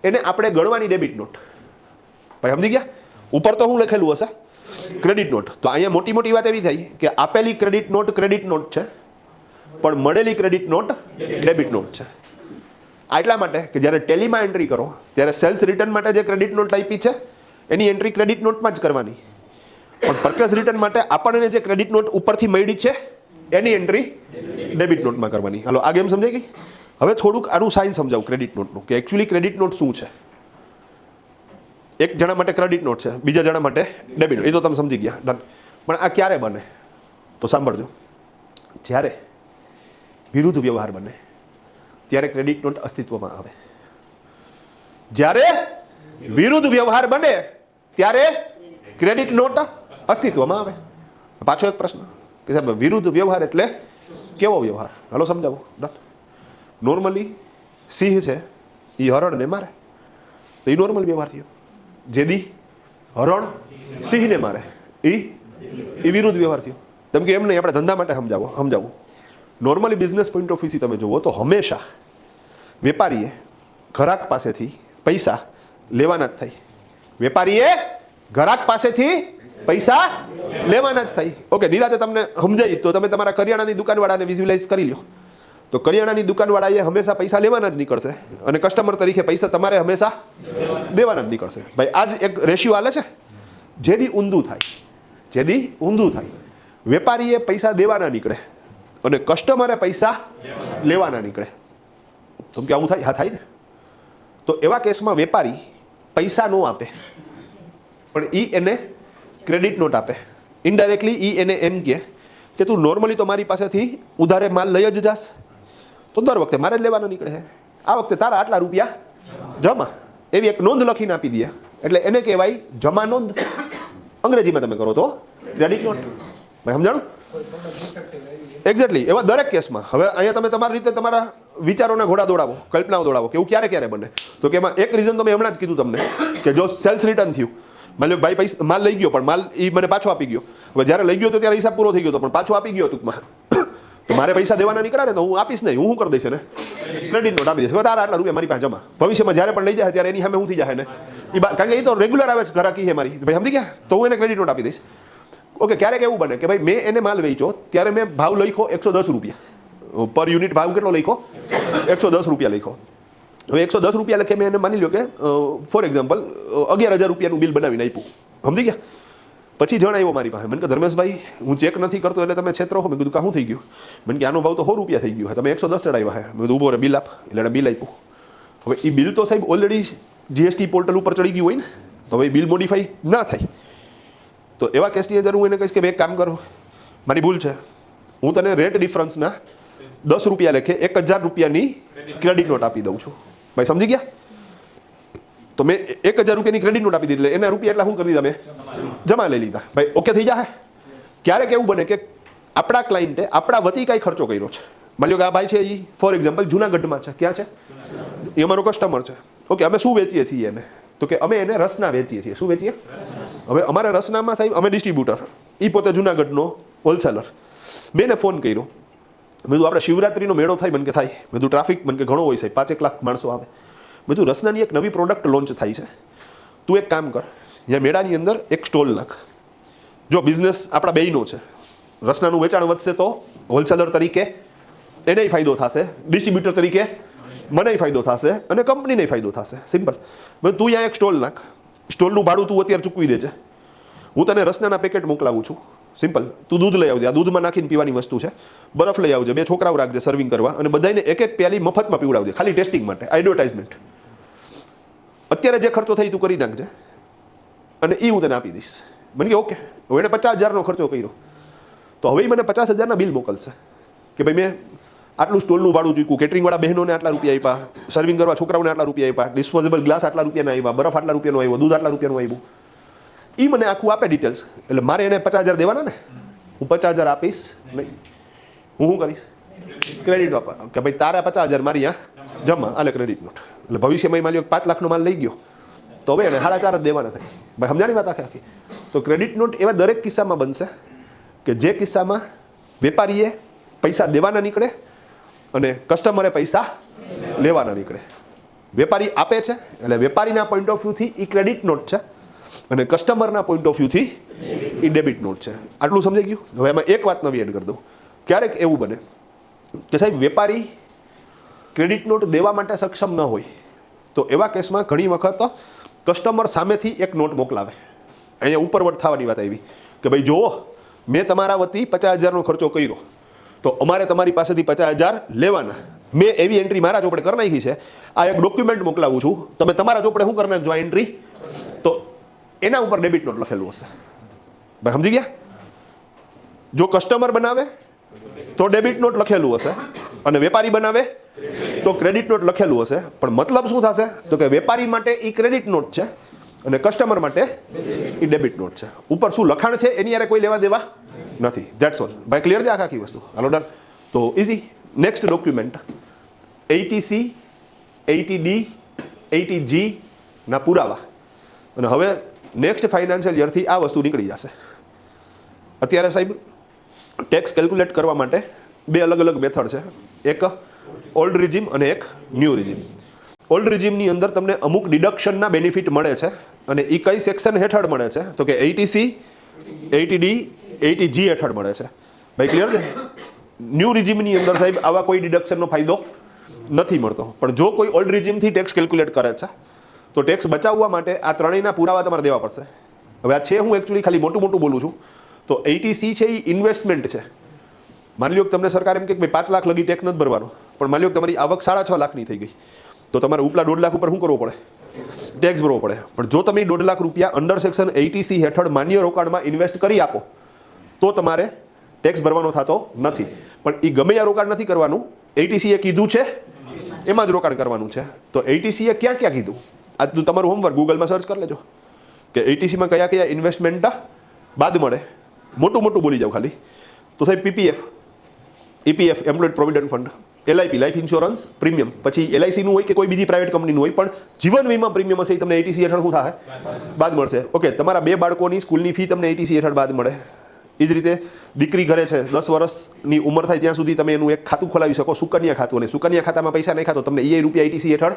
એને આપણે ગણવાની ડેબિટ નોટ. ભાઈ સમજી ગયા? ઉપર તો શું લખેલું હશે? Credit note. તો અહીંયા મોટી મોટી વાત એવી થઈ કે આપેલી ક્રેડિટ નોટ છે, પણ મળેલી ક્રેડિટ નોટ ડેબિટ નોટ છે. એટલા માટે કે જ્યારે ટેલીમાં એન્ટ્રી કરો ત્યારે સેલ્સ રિટર્ન માટે જે ક્રેડિટ નોટ આપી છે એની એન્ટ્રી ક્રેડિટ નોટમાં જ કરવાની, પણ પરચેસ રિટર્ન માટે આપણને જે ક્રેડિટ નોટ ઉપરથી મળી છે એની એન્ટ્રી ડેબિટ નોટમાં કરવાની. હાલો, આ ગેમ સમજાઈ ગઈ? હવે થોડુંક આનું સાઇન સમજાવું ક્રેડિટ નોટનું, કે એકચ્યુઅલી ક્રેડિટ નોટ શું છે. એક જણા માટે ક્રેડિટ નોટ છે, બીજા જણા માટે ડેબિટ નોટ. એ તો તમે સમજી ગયા, ડન. પણ આ ક્યારે બને? તો સાંભળજો. જ્યારે વિરુદ્ધ વ્યવહાર બને ત્યારે ક્રેડિટ નોટ અસ્તિત્વમાં આવે. જ્યારે વિરુદ્ધ વ્યવહાર બને ત્યારે ક્રેડિટ નોટ અસ્તિત્વમાં આવે. પાછો એક પ્રશ્ન કે સાહેબ વિરુદ્ધ વ્યવહાર એટલે કેવો વ્યવહાર? હાલો સમજાવો. નોર્મલી સિંહ છે એ હરણને મારે, તો એ નોર્મલ વ્યવહાર થયો. જેદી હરણ સિંહને મારે એ વિરુદ્ધ વ્યવહાર થયો. તેમ કે એમ નહીં, આપણે ધંધા માટે સમજાવું. નોર્મલી બિઝનેસ પોઈન્ટ ઓફ વ્યૂથી તમે જુઓ તો હંમેશા વેપારીએ ગ્રાહક પાસેથી પૈસા લેવાના જ થાય. વેપારીએ ગ્રાહક પાસેથી પૈસા લેવાના જ થાય. ઓકે, નિરાતે તમને સમજાય તો તમે તમારા કરિયાણાની દુકાનવાળાને વિઝ્યુલાઇઝ કરી લો. તો કરિયાણાની દુકાનવાળાએ હંમેશા પૈસા લેવાના જ નીકળશે અને કસ્ટમર તરીકે પૈસા તમારે હંમેશા દેવાના જ નીકળશે. ભાઈ આ જ એક રેશિયો હાલે છે. જેથી ઊંધું થાય વેપારીએ પૈસા દેવાના નીકળે અને કસ્ટમરે પૈસા લેવાના નીકળે. તો કે આવું થાય? હા થાય ને. તો એવા કેસમાં વેપારી પૈસા ન આપે પણ એને ક્રેડિટ નોટ આપે. ઇનડાયરેક્ટલી એને એમ કહે કે તું નોર્મલી તો મારી પાસેથી ઉધારે માલ લઈ જ જાસ, તો દર વખતે મારે જ લેવાનો નીકળે છે. આ વખતે તારા આટલા રૂપિયા જમા, એવી એક નોંધ લખીને આપી દે. એટલે એને કહેવાય જમા નોંધ. અંગ્રેજીમાં તમે કરો તો ક્રેડિટ નોટ. ભાઈ સમજાણું? એક્ઝેક્ટલી એવા દરેક કેસમાં. હવે અહીંયા તમે તમારી રીતે તમારા વિચારોના ઘોડા દોડાવો, કલ્પનાઓ દોડાવો કે એવું ક્યારે ક્યારે બને. તો કે એમાં એક રીઝન તમે હમણાં જ કીધું તમને કે જો સેલ્સ રિટર્ન થયું, માની લો ભાઈ પૈસા માલ લઈ ગયો પણ માલ એ મને પાછો આપી ગયો. હવે જ્યારે લઈ ગયો તો ત્યારે હિસાબ પૂરો થઈ ગયો હતો પણ પાછો આપી ગયો ટૂંકમાં, તો મારે પૈસા દેવાના નીકળ્યા ને તો હું આપીશ નહીં. હું શું કરી દઈશ ને ક્રેડિટ નોટ આપી દઈશ. તારા આટલા રૂપિયા મારી પાસે જમા. ભવિષ્યમાં જ્યારે પણ લઈ જાય ત્યારે એની સામે હું થઈ જાય ને કારણ કે એ તો રેગ્યુલર આવે છે ગ્રાહકી છે મારી, ભાઈ સમજી ગયા, તો હું એને ક્રેડિટ નોટ આપી દઈશ. ઓકે, ક્યારેક એવું બને કે ભાઈ મેં એને માલ વેચ્યો ત્યારે મેં ભાવ લખ્યો 110 રૂપિયા પર યુનિટ. ભાવ કેટલો લખ્યો? 110 રૂપિયા લખ્યો. હવે 110 રૂપિયા લખે મેં એને માની લ્યો કે ફોર એક્ઝામ્પલ 11,000 રૂપિયાનું બિલ બનાવીને આપ્યું. સમજી ગયા? પછી જણ આવ્યો મારી પાસે, મને કે ધર્મેશભાઈ હું ચેક નથી કરતો એટલે તમે છેતરો છો. મેં કીધું કાં શું થઈ ગયું? મને કે આનો ભાવ તો 100 રૂપિયા થઈ ગયો, તમે 110 ચડાવ્યા છે. મેં કીધું ઉભો રે બિલ આપ. એટલે એને બિલ આપ્યું. હવે એ બિલ તો સાહેબ ઓલરેડી જીએસટી પોર્ટલ ઉપર ચડી ગયું હોય ને, તો હવે બિલ મોડિફાઈ ના થાય. તો એવા કેસની અંદર હું એને કહીશ કે ભાઈ એક કામ કરો, મારી ભૂલ છે, હું તને રેટ ડિફરન્સના 10 રૂપિયા લેખે 1,000 રૂપિયાની ક્રેડિટ નોટ આપી દઉં છું. ભાઈ સમજી ગયા? તો મેં 1,000 રૂપિયાની ક્રેડિટ નોટ આપી દીધી, એટલે એના રૂપિયા એટલા શું કરી દીધા મેં જમા લઈ લીધા. ભાઈ ઓકે થઈ જાય. ક્યારેક એવું બને કે આપણા ક્લાયન્ટે આપણા વતી કાંઈ ખર્ચો કર્યો છે. માની લો કે આ ભાઈ છે એ ફોર એક્ઝામ્પલ જુનાગઢમાં છે. ક્યાં છે? એ અમારો કસ્ટમર છે. ઓકે, અમે શું વેચીએ છીએ એને? તો કે અમે એને રસના વેચીએ છીએ. શું વેચીએ? હવે અમારા રસનામાં સાહેબ અમે ડિસ્ટ્રીબ્યુટર, એ પોતે જુનાગઢનો હોલસેલર. મેં એને ફોન કર્યો, મેં કીધું આપણે શિવરાત્રીનો મેળો થાય? મને કે થાય. મેં કીધું ટ્રાફિક મને કે ઘણો હોય સાહેબ, 5-1 લાખ માણસો આવે. મેં કીધું રસનાની એક નવી પ્રોડક્ટ લોન્ચ થાય છે, તું એક કામ કર, અહીંયા મેળાની અંદર એક સ્ટોલ નાખ. જો બિઝનેસ આપણા બેયનો છે, રસનાનું વેચાણ વધશે તો હોલસેલર તરીકે એને ફાયદો થશે, ડિસ્ટ્રીબ્યુટર તરીકે મને ફાયદો થશે અને કંપનીને ફાયદો થશે. સિમ્પલ. તું અહીંયા એક સ્ટોલ નાખ, સ્ટોલનું ભાડું તું અત્યારે ચૂકવી દેજે, હું તને રસનાના પેકેટ મોકલાવું છું. સિમ્પલ. તું દૂધ લઈ આવજે, આ દૂધમાં નાખીને પીવાની વસ્તુ છે. બરફ લઈ આવજે, 2 છોકરાઓ રાખજે સર્વિંગ કરવા, અને બધાને એક પ્યાલી મફતમાં પીવડાવજે, ખાલી ટેસ્ટિંગ માટે, એડવર્ટાઇઝમેન્ટ. અત્યારે જે ખર્ચો થઈ તું કરી નાખજે અને એ હું તને આપી દઈશ. મને કે ઓકે. હવે એને 50,000નો ખર્ચો કર્યો, તો હવે મને 50,000ના બિલ મોકલશે કે ભાઈ મેં આટલું સ્ટોલનું ભાડું ચૂક્યું, કેટરિંગવાળા બહેનોને આટલા રૂપિયા આપ્યા, સર્વિંગ કરવા છોકરાઓને આટલા રૂપિયા આપ્યા, ડિસ્પોઝેબલ ગ્લાસ આટલા રૂપિયાના આવ્યા, બરફ આટલા રૂપિયાનો આવ્યો, દૂધ આટલા રૂપિયાનું આવ્યું. એ મને આખું આપે ડિટેલ્સ. એટલે મારે એને 50,000 દેવાના ને, હું 50,000 આપીશ નહીં. હું શું કરીશ? ક્રેડિટ વાપર કે ભાઈ તારા 50,000 મારી અહીંયા જમા, આલે ક્રેડિટ નોટ. એટલે ભવિષ્યમાં માની લો 5 લાખનો માલ લઈ ગયો તો હવે એને 4.5 જ દેવાના થાય. ભાઈ સમજાણી વાત આખી? તો ક્રેડિટ નોટ એવા દરેક કિસ્સામાં બનશે કે જે કિસ્સામાં વેપારીએ પૈસા દેવાના નીકળે અને કસ્ટમરે પૈસા લેવાના નીકળે. વેપારી આપે છે એટલે વેપારીના પોઈન્ટ ઓફ વ્યૂથી એ ક્રેડિટ નોટ છે અને કસ્ટમરના પોઈન્ટ ઓફ વ્યૂથી એ ડેબિટ નોટ છે. આટલું સમજાઈ ગયું? હવે એમાં એક વાત નવી એડ કરી દઉં. ક્યારેક એવું બને કે સાહેબ વેપારી ક્રેડિટ નોટ દેવા માટે સક્ષમ ન હોય, તો એવા કેસમાં ઘણી વખત કસ્ટમર સામેથી એક નોટ મોકલાવે. અહીંયા ઉપરવટ થવાની વાત આવી કે ભાઈ જુઓ, મેં તમારા વતી 50,000નો ખર્ચો કર્યો, તો અમારે તમારી પાસેથી 50,000 લેવાના. મેં એવી એન્ટ્રી મારા ચોપડે કરી નાખી છે, આ એક ડોક્યુમેન્ટ મોકલાવું છું, તમે તમારા ચોપડે શું કરી નાખજો આ એન્ટ્રી, તો એના ઉપર ડેબિટ નોટ લખેલું હશે. ભાઈ સમજી ગયા? જો કસ્ટમર બનાવે તો ડેબિટ નોટ લખેલું હશે અને વેપારી બનાવે તો ક્રેડિટ નોટ લખેલું હશે. પણ મતલબ શું થશે? તો કે વેપારી માટે એ ક્રેડિટ નોટ છે અને કસ્ટમર માટે એ ડેબિટ નોટ છે. ઉપર શું લખાણ છે એની યારે કોઈ લેવા દેવા નથી. That's all. ભાઈ ક્લિયર છે આખી વસ્તુ? હાલો ડન. તો easy. Next document 80C, 80D, 80G ના પુરાવા. અને હવે નેક્સ્ટ ફાઇનાન્શિયલ યરથી આ વસ્તુ નીકળી જશે. અત્યારે સાહેબ ટેક્સ કેલ્ક્યુલેટ કરવા માટે 2 અલગ અલગ મેથડ છે. એક ઓલ્ડ રિજીમ અને એક ન્યૂ રિજીમ. ઓલ્ડ રિજીમની અંદર તમને અમુક ડિડક્શનના બેનિફિટ મળે છે અને એ કઈ સેક્શન હેઠળ મળે છે? તો કે 80C 80D 80G હેઠળ મળે છે. ભાઈ ક્લિયર છે? ન્યૂ રિજીમની અંદર સાહેબ આવા કોઈ ડિડક્શનનો ફાયદો નથી મળતો. પણ જો કોઈ ઓલ્ડ રિજીમથી ટેક્સ કેલ્ક્યુલેટ કરે છે તો ટેક્સ બચાવવા માટે આ ત્રણેયના પુરાવા તમારે દેવા પડશે. હવે આ છે હું એકચ્યુઅલી ખાલી મોટું બોલું છું. તો 80C છે એ ઇન્વેસ્ટમેન્ટ છે. માની લો કે તમને સરકાર એમ કે ભાઈ 5 લાખ લગી ટેક્સ નથી ભરવાનો, પણ માની લો કે તમારી આવક 6.5 લાખની થઈ ગઈ તો તમારે ઉપલા 1.5 લાખ ઉપર શું કરવું પડે? ટેક્સ ભરવો પડે. પણ જો તમે 1.5 લાખ રૂપિયા અંડર સેક્શન 80C હેઠળ માન્ય રોકાણમાં ઇન્વેસ્ટ કરી આપો તો તમારે ટેક્સ ભરવાનો થતો નથી. પણ એ ગમે આ રોકાણ નથી કરવાનું. 80C એ કીધું છે એમાં જ રોકાણ કરવાનું છે. તો 80C એ ક્યાં ક્યાં કીધું? આજનું તમારું હોમવર્ક ગૂગલમાં સર્ચ કરી લેજો કે 80Cમાં કયા કયા ઇન્વેસ્ટમેન્ટ બાદ મળે. મોટું બોલી જાવ ખાલી. તો સાહેબ PPF, EPF employed provident fund, LIP life insurance premium, પછી LICનું હોય કે કોઈ બીજી પ્રાઇવેટ કંપનીનું હોય, પણ જીવન વીમા પ્રીમિયમ હશે એ તમને 80C હેઠળ શું થાય? બાદ મળશે. ઓકે, તમારા 2 બાળકોની સ્કૂલની ફી તમને 80C હેઠળ બાદ મળે. એ જ રીતે દીકરી ઘરે છે, 10 વર્ષની ઉંમર થાય ત્યાં સુધી તમે એનું એક ખાતું ખોલાવી શકો, સુકન્યા ખાતું, અને સુકન્યા ખાતામાં પૈસા નાખ્યા તો તમને એ રૂપિયા 80C હેઠળ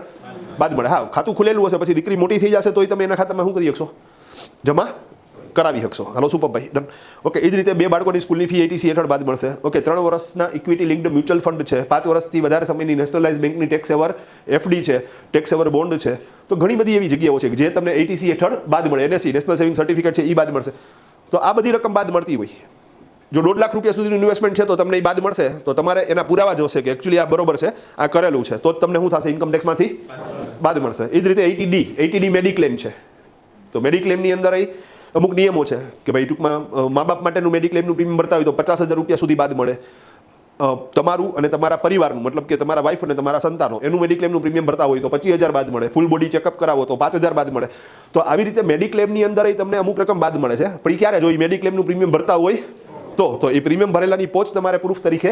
બાદ મળે. હા, ખાતું ખુલેલું હશે, પછી દીકરી મોટી થઈ જશે તોય તમે એના ખાતામાં શું કરી શકશો? જમા કરાવી શકશો. હાલો સુપરભાઈ, ડન. ઓકે, એ જ રીતે 2 બાળકોની સ્કૂલની ફી 80C હેઠળ બાદ મળશે. ઓકે, 3 વર્ષના ઇક્વિટી લિંક્ડ મ્યુચ્યુઅલ ફંડ છે, 5 વર્ષથી વધારે સમયની નેશનલાઇઝ બેંકની ટેક્સ સેવર FD છે, ટેક્સ સેવર બોન્ડ છે. તો ઘણી બધી એવી જગ્યાઓ છે કે જે તમને 80C હેઠળ બાદ મળે. NSE નેશનલ સેવિંગ સર્ટિફિકેટ છે એ બાદ મળશે. તો આ બધી રકમ બાદ મળતી હોય. જો 1.5 લાખ રૂપિયા સુધીનું ઇન્વેસ્ટમેન્ટ છે તો તમને એ બાદ મળશે. તો તમારે એના પુરાવા જોશે કે એકચ્યુઅલી આ બરોબર છે, આ કરેલું છે, તો જ તમને શું થશે? ઇન્કમ ટેક્સમાંથી બાદ મળશે. એ જ રીતે 80D મેડિક્લેમ છે. તો મેડિક્લેમની અંદર અમુક નિયમો છે કે ભાઈ ટૂંકમાં મા બાપ માટેનું મેડિક્લેમનું પ્રીમિયમ ભરતા હોય તો 50,000 રૂપિયા સુધી બાદ મળે. તમારું અને તમારા પરિવારનું, મતલબ કે તમારા વાઈફ અને તમારા સંતાનો, એનું મેડિક્લેમનું પ્રીમિયમ ભરતા હોય તો 25,000 બાદ મળે. ફૂલ બોડી ચેકઅપ કરાવો તો 5,000 બાદ મળે. તો આવી રીતે મેડિક્લેમની અંદર તમને અમુક રકમ બાદ મળે છે. પણ એ ક્યારે? જો એ મેડિક્લેમનું પ્રીમિયમ ભરતા હોય તો એ પ્રીમિયમ ભરેલાની પોચ તમારે પ્રૂફ તરીકે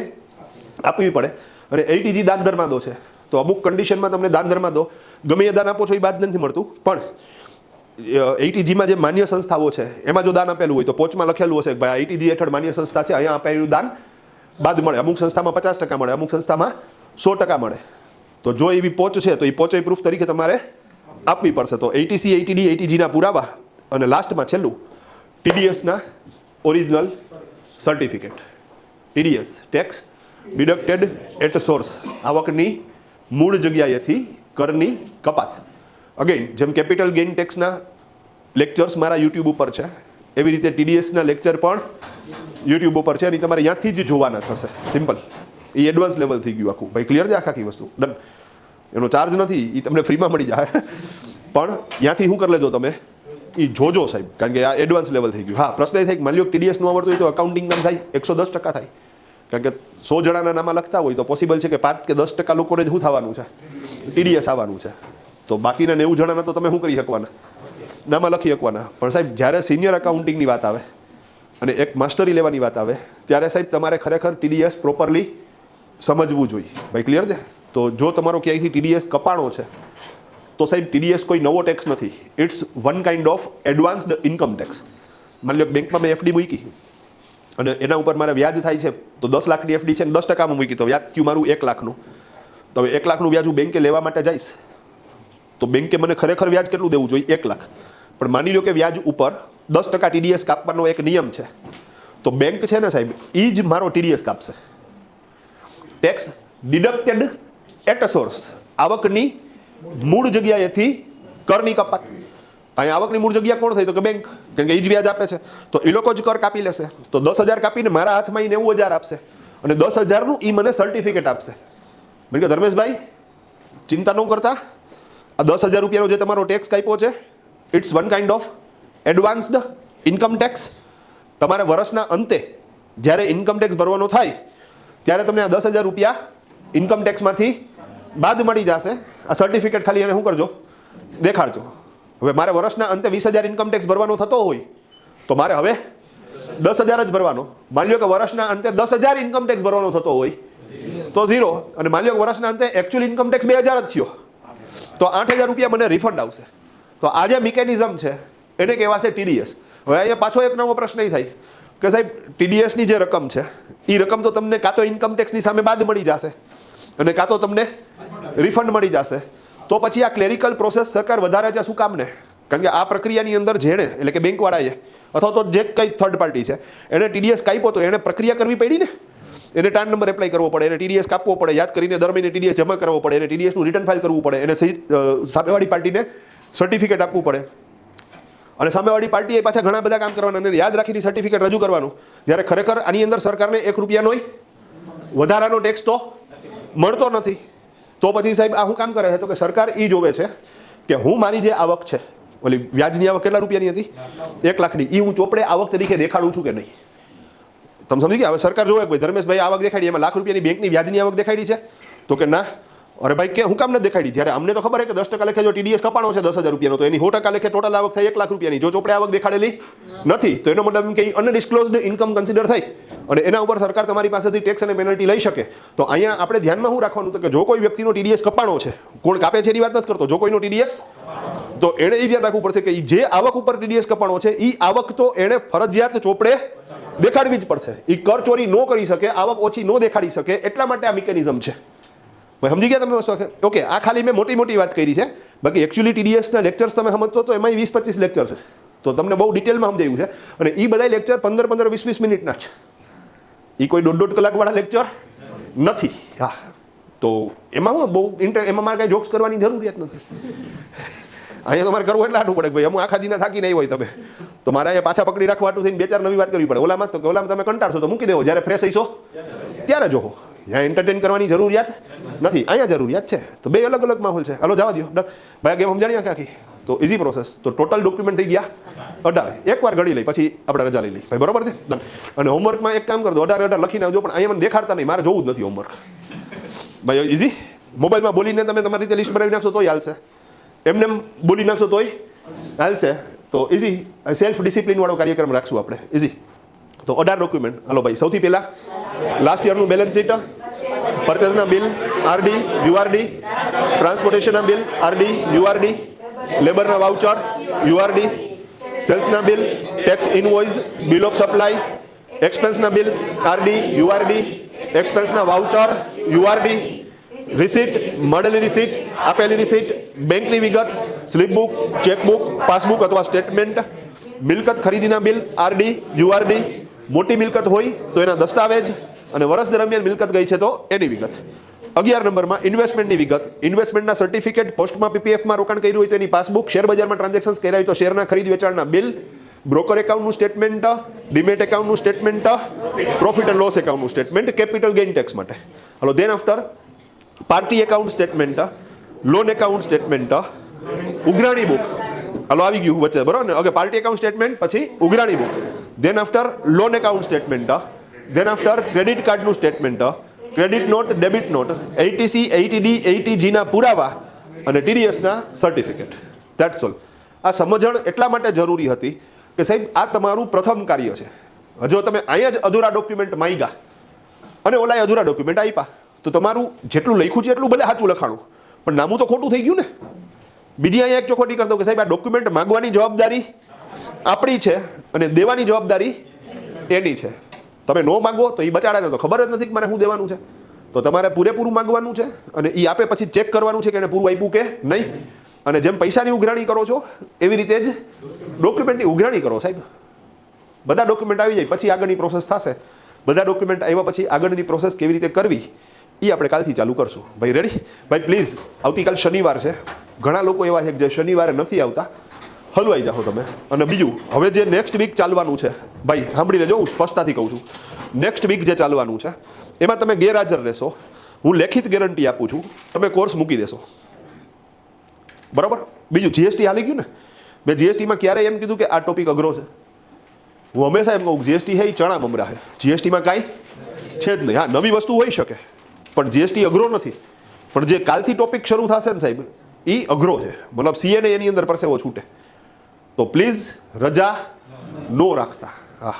આપવી પડે. અને 80G દાન ધર્માદો છે. તો અમુક કન્ડિશનમાં તમને દાન ધર્માદો ગમે એ દાન આપો છો એ બાદ નથી મળતું. પણ 80Gમાં જે માન્ય સંસ્થાઓ છે એમાં જો દાન આપેલું હોય તો પોચમાં લખેલું હશે કે ભાઈ 80G હેઠળ માન્ય સંસ્થા છે, અહીંયા આપેલું દાન બાદ મળે. અમુક સંસ્થામાં 50% મળે, અમુક સંસ્થામાં 100% મળે. તો જો એવી પોચ છે તો એ પોચ પ્રૂફ તરીકે તમારે આપવી પડશે. તો 80C 80D 80Gના પુરાવા, અને લાસ્ટમાં છેલ્લું TDSના original certificate. TDS tax deducted at source, આવકની મૂળ જગ્યાએથી કરની કપાત. અગેન, જેમ કેપિટલ ગેઇન ટેક્સના લેક્ચર્સ મારા યુટ્યુબ ઉપર છે એવી રીતે TDSના લેક્ચર પણ યુટ્યુબ ઉપર છે, અને તમારે ત્યાંથી જ જોવાના થશે. સિમ્પલ. એ એડવાન્સ લેવલ થઈ ગયું આખું. ભાઈ ક્લિયર છે? આખી વસ્તુ ડન. એનો ચાર્જ નથી, એ તમને ફ્રીમાં મળી જાય. પણ ત્યાંથી શું કરી લેજો તમે, એ જોજો સાહેબ, કારણ કે આ એડવાન્સ લેવલ થઈ ગયું. હા, પ્રશ્ન એ થાય કે માની લો TDS નું આવડતું હોય તો અકાઉન્ટિંગ નામ થાય 110% થાય. કારણ કે 100 જણાના નામાં લખતા હોય તો પોસિબલ છે કે 5 કે 10% લોકોને જ શું થવાનું છે? TDS આવવાનું છે. તો બાકીના 90 જણાના તો તમે શું કરી શકવાના? નામાં લખી શકવાના. પણ સાહેબ જ્યારે સિનિયર અકાઉન્ટિંગની વાત આવે અને એક માસ્ટરી લેવાની વાત આવે ત્યારે સાહેબ તમારે ખરેખર TDS પ્રોપરલી સમજવું જોઈએ. ભાઈ ક્લિયર છે? તો જો તમારો ક્યાંયથી TDS કપાણો છે તો સાહેબ TDS કોઈ નવો ટેક્સ નથી. It's one kind of advanced income tax. માની લો બેંકમાં મેં FD મૂકી અને એના ઉપર મારે વ્યાજ થાય છે તો 10 લાખની FD છે ને 10%માં મૂકી તો વ્યાજ થયું મારું 1 લાખનું. તો હવે 1 લાખનું વ્યાજ હું બેંકે લેવા માટે જઈશ તો બેંકે મને ખરેખર વ્યાજ કેટલું દેવું જોઈએ? 1 લાખ. પણ માની લો કે વ્યાજ ઉપર 10% TDS કાપવાનો એક નિયમ છે, તો બેંક છે ને સાહેબ એ જ મારો TDS કાપશે. ટેક્સ ડિડક્ટેડ એટ સોર્સ, આવકની મૂળ જગ્યાએથી કરની કપાત. અહીંયા આવકની મૂળ જગ્યા કોણ થઈ? તો કે બેંક, કારણ કે એ જ વ્યાજ આપે છે. તો એ લોકો જ કર કાપી લેશે. તો 10,000 કાપીને મારા હાથમાં 90,000 આપશે, અને 10,000નું એ મને સર્ટિફિકેટ આપશે. મેં કે ધર્મેશભાઈ ચિંતા ન કરતા, આ 10,000 રૂપિયાનો જે તમારો ટેક્સ કાપ્યો છે it's one kind of advanced income tax. તમારે વર્ષના અંતે જ્યારે ઇન્કમ ટેક્સ ભરવાનો થાય ત્યારે તમને આ 10,000 રૂપિયા ઇન્કમ ટેક્સમાંથી બાદ મળી જશે. આ સર્ટિફિકેટ ખાલી એને શું કરજો? દેખાડજો. હવે મારે વર્ષના અંતે 20,000 ઇન્કમ ટેક્સ ભરવાનો થતો હોય તો મારે હવે 10,000 જ ભરવાનો. માની લો કે વર્ષના અંતે 10,000 ઇન્કમ ટેક્સ ભરવાનો થતો હોય તો 0, અને માની લો કે વર્ષના અંતે એકચ્યુઅલ ઇન્કમ ટેક્સ 2,000 જ થયો તો 8,000 રૂપિયા મને રિફંડ આવશે. તો આ જે મિકેનિઝમ છે એને કહેવાશે TDS. હવે અહીંયા પાછો એક નવો પ્રશ્ન એ થાય કે સાહેબ TDSની જે રકમ છે એ રકમ તો તમને કાં તો ઇન્કમ ટેક્સની સામે બાદ મળી જશે અને કાં તો તમને રિફંડ મળી જશે. તો પછી આ ક્લેરિકલ પ્રોસેસ સરકાર વધારે છે શું કામને? કારણ કે આ પ્રક્રિયાની અંદર જેણે એટલે કે બેંકવાળાએ અથવા તો જે કંઈ થર્ડ પાર્ટી છે એને ટીડીએસ કાપ્યો તો એને પ્રક્રિયા કરવી પડી ને, એને ટાન નંબર એપ્લાય કરવો પડે, એને ટીડીએસ કાપવો પડે, યાદ કરીને દર મહિને ટીડીએસ જમા કરવો પડે, એને ટીડીએસનું રિટર્ન ફાઇલ કરવું પડે, એને સામેવાળી પાર્ટીને સર્ટિફિકેટ આપવું પડે, અને સામેવાળી પાર્ટીએ પાછા ઘણા બધા કામ કરવાના અને યાદ રાખીને સર્ટિફિકેટ રજૂ કરવાનું. જ્યારે ખરેખર આની અંદર સરકારને ₹1 વધારાનો ટેક્સ તો મળતો નથી. તો પછી સાહેબ આ શું કામ કરે છે? તો કે સરકાર એ જોવે છે કે હું મારી જે આવક છે, ઓલી વ્યાજની આવક કેટલા રૂપિયાની હતી? 1 લાખની, એ હું ચોપડે આવક તરીકે દેખાડું છું કે નહીં? તમે સમજી ગયા? હવે સરકાર જોવે ભાઈ ધર્મેશભાઈ આવક દેખાડી, એમાં ₹1,00,000 બેંકની વ્યાજની આવક દેખાડી છે, તો કે ના, અરે ભાઈ કે હું કામ નથી દેખાડી? જ્યારે અમને તો ખબર છે કે 10% લેખે જો ટીડીએસ કપાણો છે ₹10,000 તો એની 100% લેખે ટોટલ આવક થાય ₹1,00,000. જો ચોપડે આવક દેખાડેલી નથી તો એનો મતલબ એમ કે અનડિસ્ક્લોઝડ ઇન્કમ કન્સિડર થઈ અને એના ઉપર સરકાર તમારી પાસેથી ટેક્સ અને પેનલ્ટી લઈ શકે. તો અહીંયા આપણે ધ્યાનમાં શું રાખવાનું? તો કે જો કોઈ વ્યક્તિનો ટીડીએસ કપાણો છે, કોણ કાપે છે એની વાત નથી કરતો, જો કોઈનો ટીડીએસ, તો એણે એ ધ્યાન રાખવું પડશે કે જે આવક ઉપર ટીડીએસ કપાણો છે એ આવક તો એણે ફરજિયાત ચોપડે દેખાડવી જ પડશે. એ કર ચોરી ન કરી શકે, આવક ઓછી ન દેખાડી શકે, એટલા માટે આ મિકેનિઝમ છે. સમજી ગયા તમે વસ્તુ? ઓકે, આ ખાલી મેં મોટી વાત કરી છે. બાકી એકચ્યુઅલી ટીડીએસના લેક્ચર્સ તમે સમજતો તો એમાં 20-25 લેક્ચર છે, તો તમને બહુ ડિટેલમાં સમજાયું છે. અને એ બધા લેક્ચર 15-15, 20-20 મિનિટના છે. એ કોઈ 1.5 કલાકવાળા લેક્ચર નથી. હા, તો એમાં હું બહુ એમાં મારે કાંઈ જોક્સ કરવાની જરૂરિયાત નથી. અહીંયા તમારે કરવું એટલે આટલું પડે ભાઈ હું આખા દિના થાકી નહીં હોય તમે, તો મારે અહીંયા પાછા પકડી રાખવા આટલું થઈને 2-4 નવી વાત કરવી પડે. ઓલામાં તો કે ઓલામાં તમે કંટાળશો તો મૂકી દેવો, જ્યારે ફ્રેશ હશો ત્યારે જોવો. અહીંયા એન્ટરટેન કરવાની જરૂરિયાત નથી, અહીંયા જરૂરિયાત છે. તો બે અલગ અલગ માહોલ છે. હાલો જવા દો ભાઈ, ગેમ સમજાણી આખી. તો ઇઝી પ્રોસેસ. તો ટોટલ ડોક્યુમેન્ટ થઈ ગયા 18. એકવાર ઘડી લઈ પછી આપણે રજા લઈ લઈ ભાઈ, બરોબર છે? અને હોમવર્કમાં એક કામ કરજો, 18 લખીને આવજો, પણ અહીંયા મને દેખાડતા નહીં, મારે જોવું જ નથી હોમવર્ક ભાઈ. ઇઝી મોબાઈલમાં બોલીને તમે તમારી રીતે લિસ્ટ બનાવી નાખશો તોય હાલશે, એમને બોલી નાખશો તોય હાલશે. તો ઇઝી સેલ્ફ ડિસિપ્લિન વાળો કાર્યક્રમ રાખશું આપણે. ઇઝી. તો 18 ડોક્યુમેન્ટ. હાલો ભાઈ, સૌથી પહેલા લાસ્ટ યરનું બેલેન્સ શીટ, પરચેસના બિલ આરડી યુઆરડી, ટ્રાન્સપોર્ટેશનના બિલ આરડી યુઆરડી, લેબરના વાઉચર યુઆરડી, સેલ્સના bill, tax invoice, bill of supply, એક્સપેન્સના બિલ આરડી યુઆરડી, એક્સપેન્સના વાઉચર યુઆરડી, રિસીટ, મળેલી રિસીટ, આપેલી રિસીટ, બેંકની વિગત, સ્લીપબુક, ચેકબુક, પાસબુક અથવા સ્ટેટમેન્ટ, મિલકત ખરીદીના બિલ આરડી યુઆરડી, મોટી મિલકત હોય તો એના દસ્તાવેજ, અને વર્ષ દરમિયાન મિલકત ગઈ છે તો એની વિગત. 11 નંબરમાં ઇન્વેસ્ટમેન્ટની વિગત, ઇન્વેસ્ટમેન્ટના સર્ટિફિકેટ, પોસ્ટમાં પીપીએફમાં રોકાણ કર્યું હોય તો એની પાસબુક, શેર બજારમાં ટ્રાન્ઝેક્શન્સ કર્યા હોય તો શેરના ખરીદ વેચાણના બિલ, બ્રોકર એકાઉન્ટનું સ્ટેટમેન્ટ, ડીમેટ એકાઉન્ટનું સ્ટેટમેન્ટ, પ્રોફિટ એન્ડ લોસ એકાઉન્ટનું સ્ટેટમેન્ટ, કેપિટલ ગેઇન ટેક્સ માટે. Hello, then after party account statement, loan account statement, ઉઘરાણી બુક. હાલો, આવી ગયું વચ્ચે, બરોબર ને? ઓકે, પાર્ટી એકાઉન્ટ સ્ટેટમેન્ટ પછી ઉઘરાણી book, then after loan account statement, then after credit કાર્ડનું statement, credit note, debit note, ATC, ATD, એટીજીના પુરાવા અને ટીડીએસના સર્ટિફિકેટ. That's all. આ સમજણ એટલા માટે જરૂરી હતી કે સાહેબ આ તમારું પ્રથમ કાર્ય છે. જો તમે અહીંયા જ અધૂરા ડોક્યુમેન્ટ માંગ્યા અને ઓલાએ અધૂરા ડોક્યુમેન્ટ આપ્યા તો તમારું જેટલું લખ્યું છે એટલું ભલે સાચું લખાણું, પણ નામું તો ખોટું થઈ ગયું ને. બીજી અહીંયા એક ચોખોટી કરી દઉં કે સાહેબ આ ડોક્યુમેન્ટ માંગવાની જવાબદારી આપણી છે અને દેવાની જવાબદારી એની છે. તમે ન માંગો તો એ બચાડાને તો ખબર જ નથી કે મારે શું દેવાનું છે, તો તમારે પૂરેપૂરું માંગવાનું છે અને એ આપે પછી ચેક કરવાનું છે કે એને પૂરું આપ્યું કે નહીં. અને જેમ પૈસાની ઉઘરાણી કરો છો એવી રીતે જ ડોક્યુમેન્ટની ઉઘરાણી કરો સાહેબ. બધા ડોક્યુમેન્ટ આવી જાય પછી આગળની પ્રોસેસ થશે. બધા ડોક્યુમેન્ટ આવ્યા પછી આગળની પ્રોસેસ કેવી રીતે કરવી એ આપણે કાલથી ચાલુ કરશું. ભાઈ રેડી? ભાઈ પ્લીઝ, આવતીકાલ શનિવાર છે, ઘણા લોકો એવા છે કે જે શનિવારે નથી આવતા, હલવાઈ જાઓ તમે. અને બીજું, હવે જે નેક્સ્ટ વીક ચાલવાનું છે ભાઈ સાંભળી લેજો, હું સ્પષ્ટતાથી કહું છું, નેક્સ્ટ વીક જે ચાલવાનું છે એમાં તમે ગેરહાજર રહેશો, હું લેખિત ગેરંટી આપું છું, તમે કોર્સ મૂકી દેશો, બરાબર? બીજું, જીએસટી હાલી ગયું ને. મેં જીએસટીમાં ક્યારેય એમ કીધું કે આ ટોપિક અઘરો છે? હું હંમેશા એમ કહું જીએસટી હે એ ચણા મમરા છે, જીએસટીમાં કાંઈ છે જ નહીં. હા, નવી વસ્તુ હોઈ શકે પણ જીએસટી અઘરો નથી. પણ જે કાલથી ટોપિક શરૂ થશે ને સાહેબ એ અઘરો છે, મતલબ સીએને એની અંદર પરસેવો છૂટે. તો પ્લીઝ રજા નો રાખતા. હા,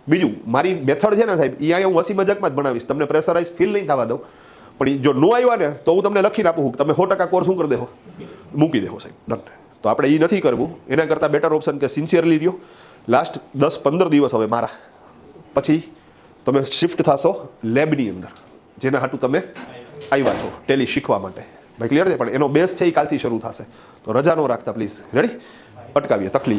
બીજું મારી મેથડ છે ને સાહેબ એ અહીંયા હું હસી મજાકમાં જ ભણાવીશ, તમને પ્રેશરાઇઝ ફીલ નહીં થવા દઉં. પણ જો નો આવ્યા ને તો હું તમને લખીને આપું તમે 100% કોર્સ શું કરી દેહો, મૂકી દેહો સાહેબ. ડન. તો આપણે એ નથી કરવું. એના કરતાં બેટર ઓપ્શન કે સિન્સિયરલી રહ્યો. લાસ્ટ 10-15 દિવસ હવે મારા, પછી તમે શિફ્ટ થશો લેબની અંદર, જેના હાટું તમે આવ્યા છો ટેલી શીખવા માટે. ભાઈ ક્લિયર છે? પણ એનો બેઝ છે એ કાલથી શરૂ થશે, તો રજા ન રાખતા પ્લીઝ. રેડી? અટકાવીએ તકલીફ.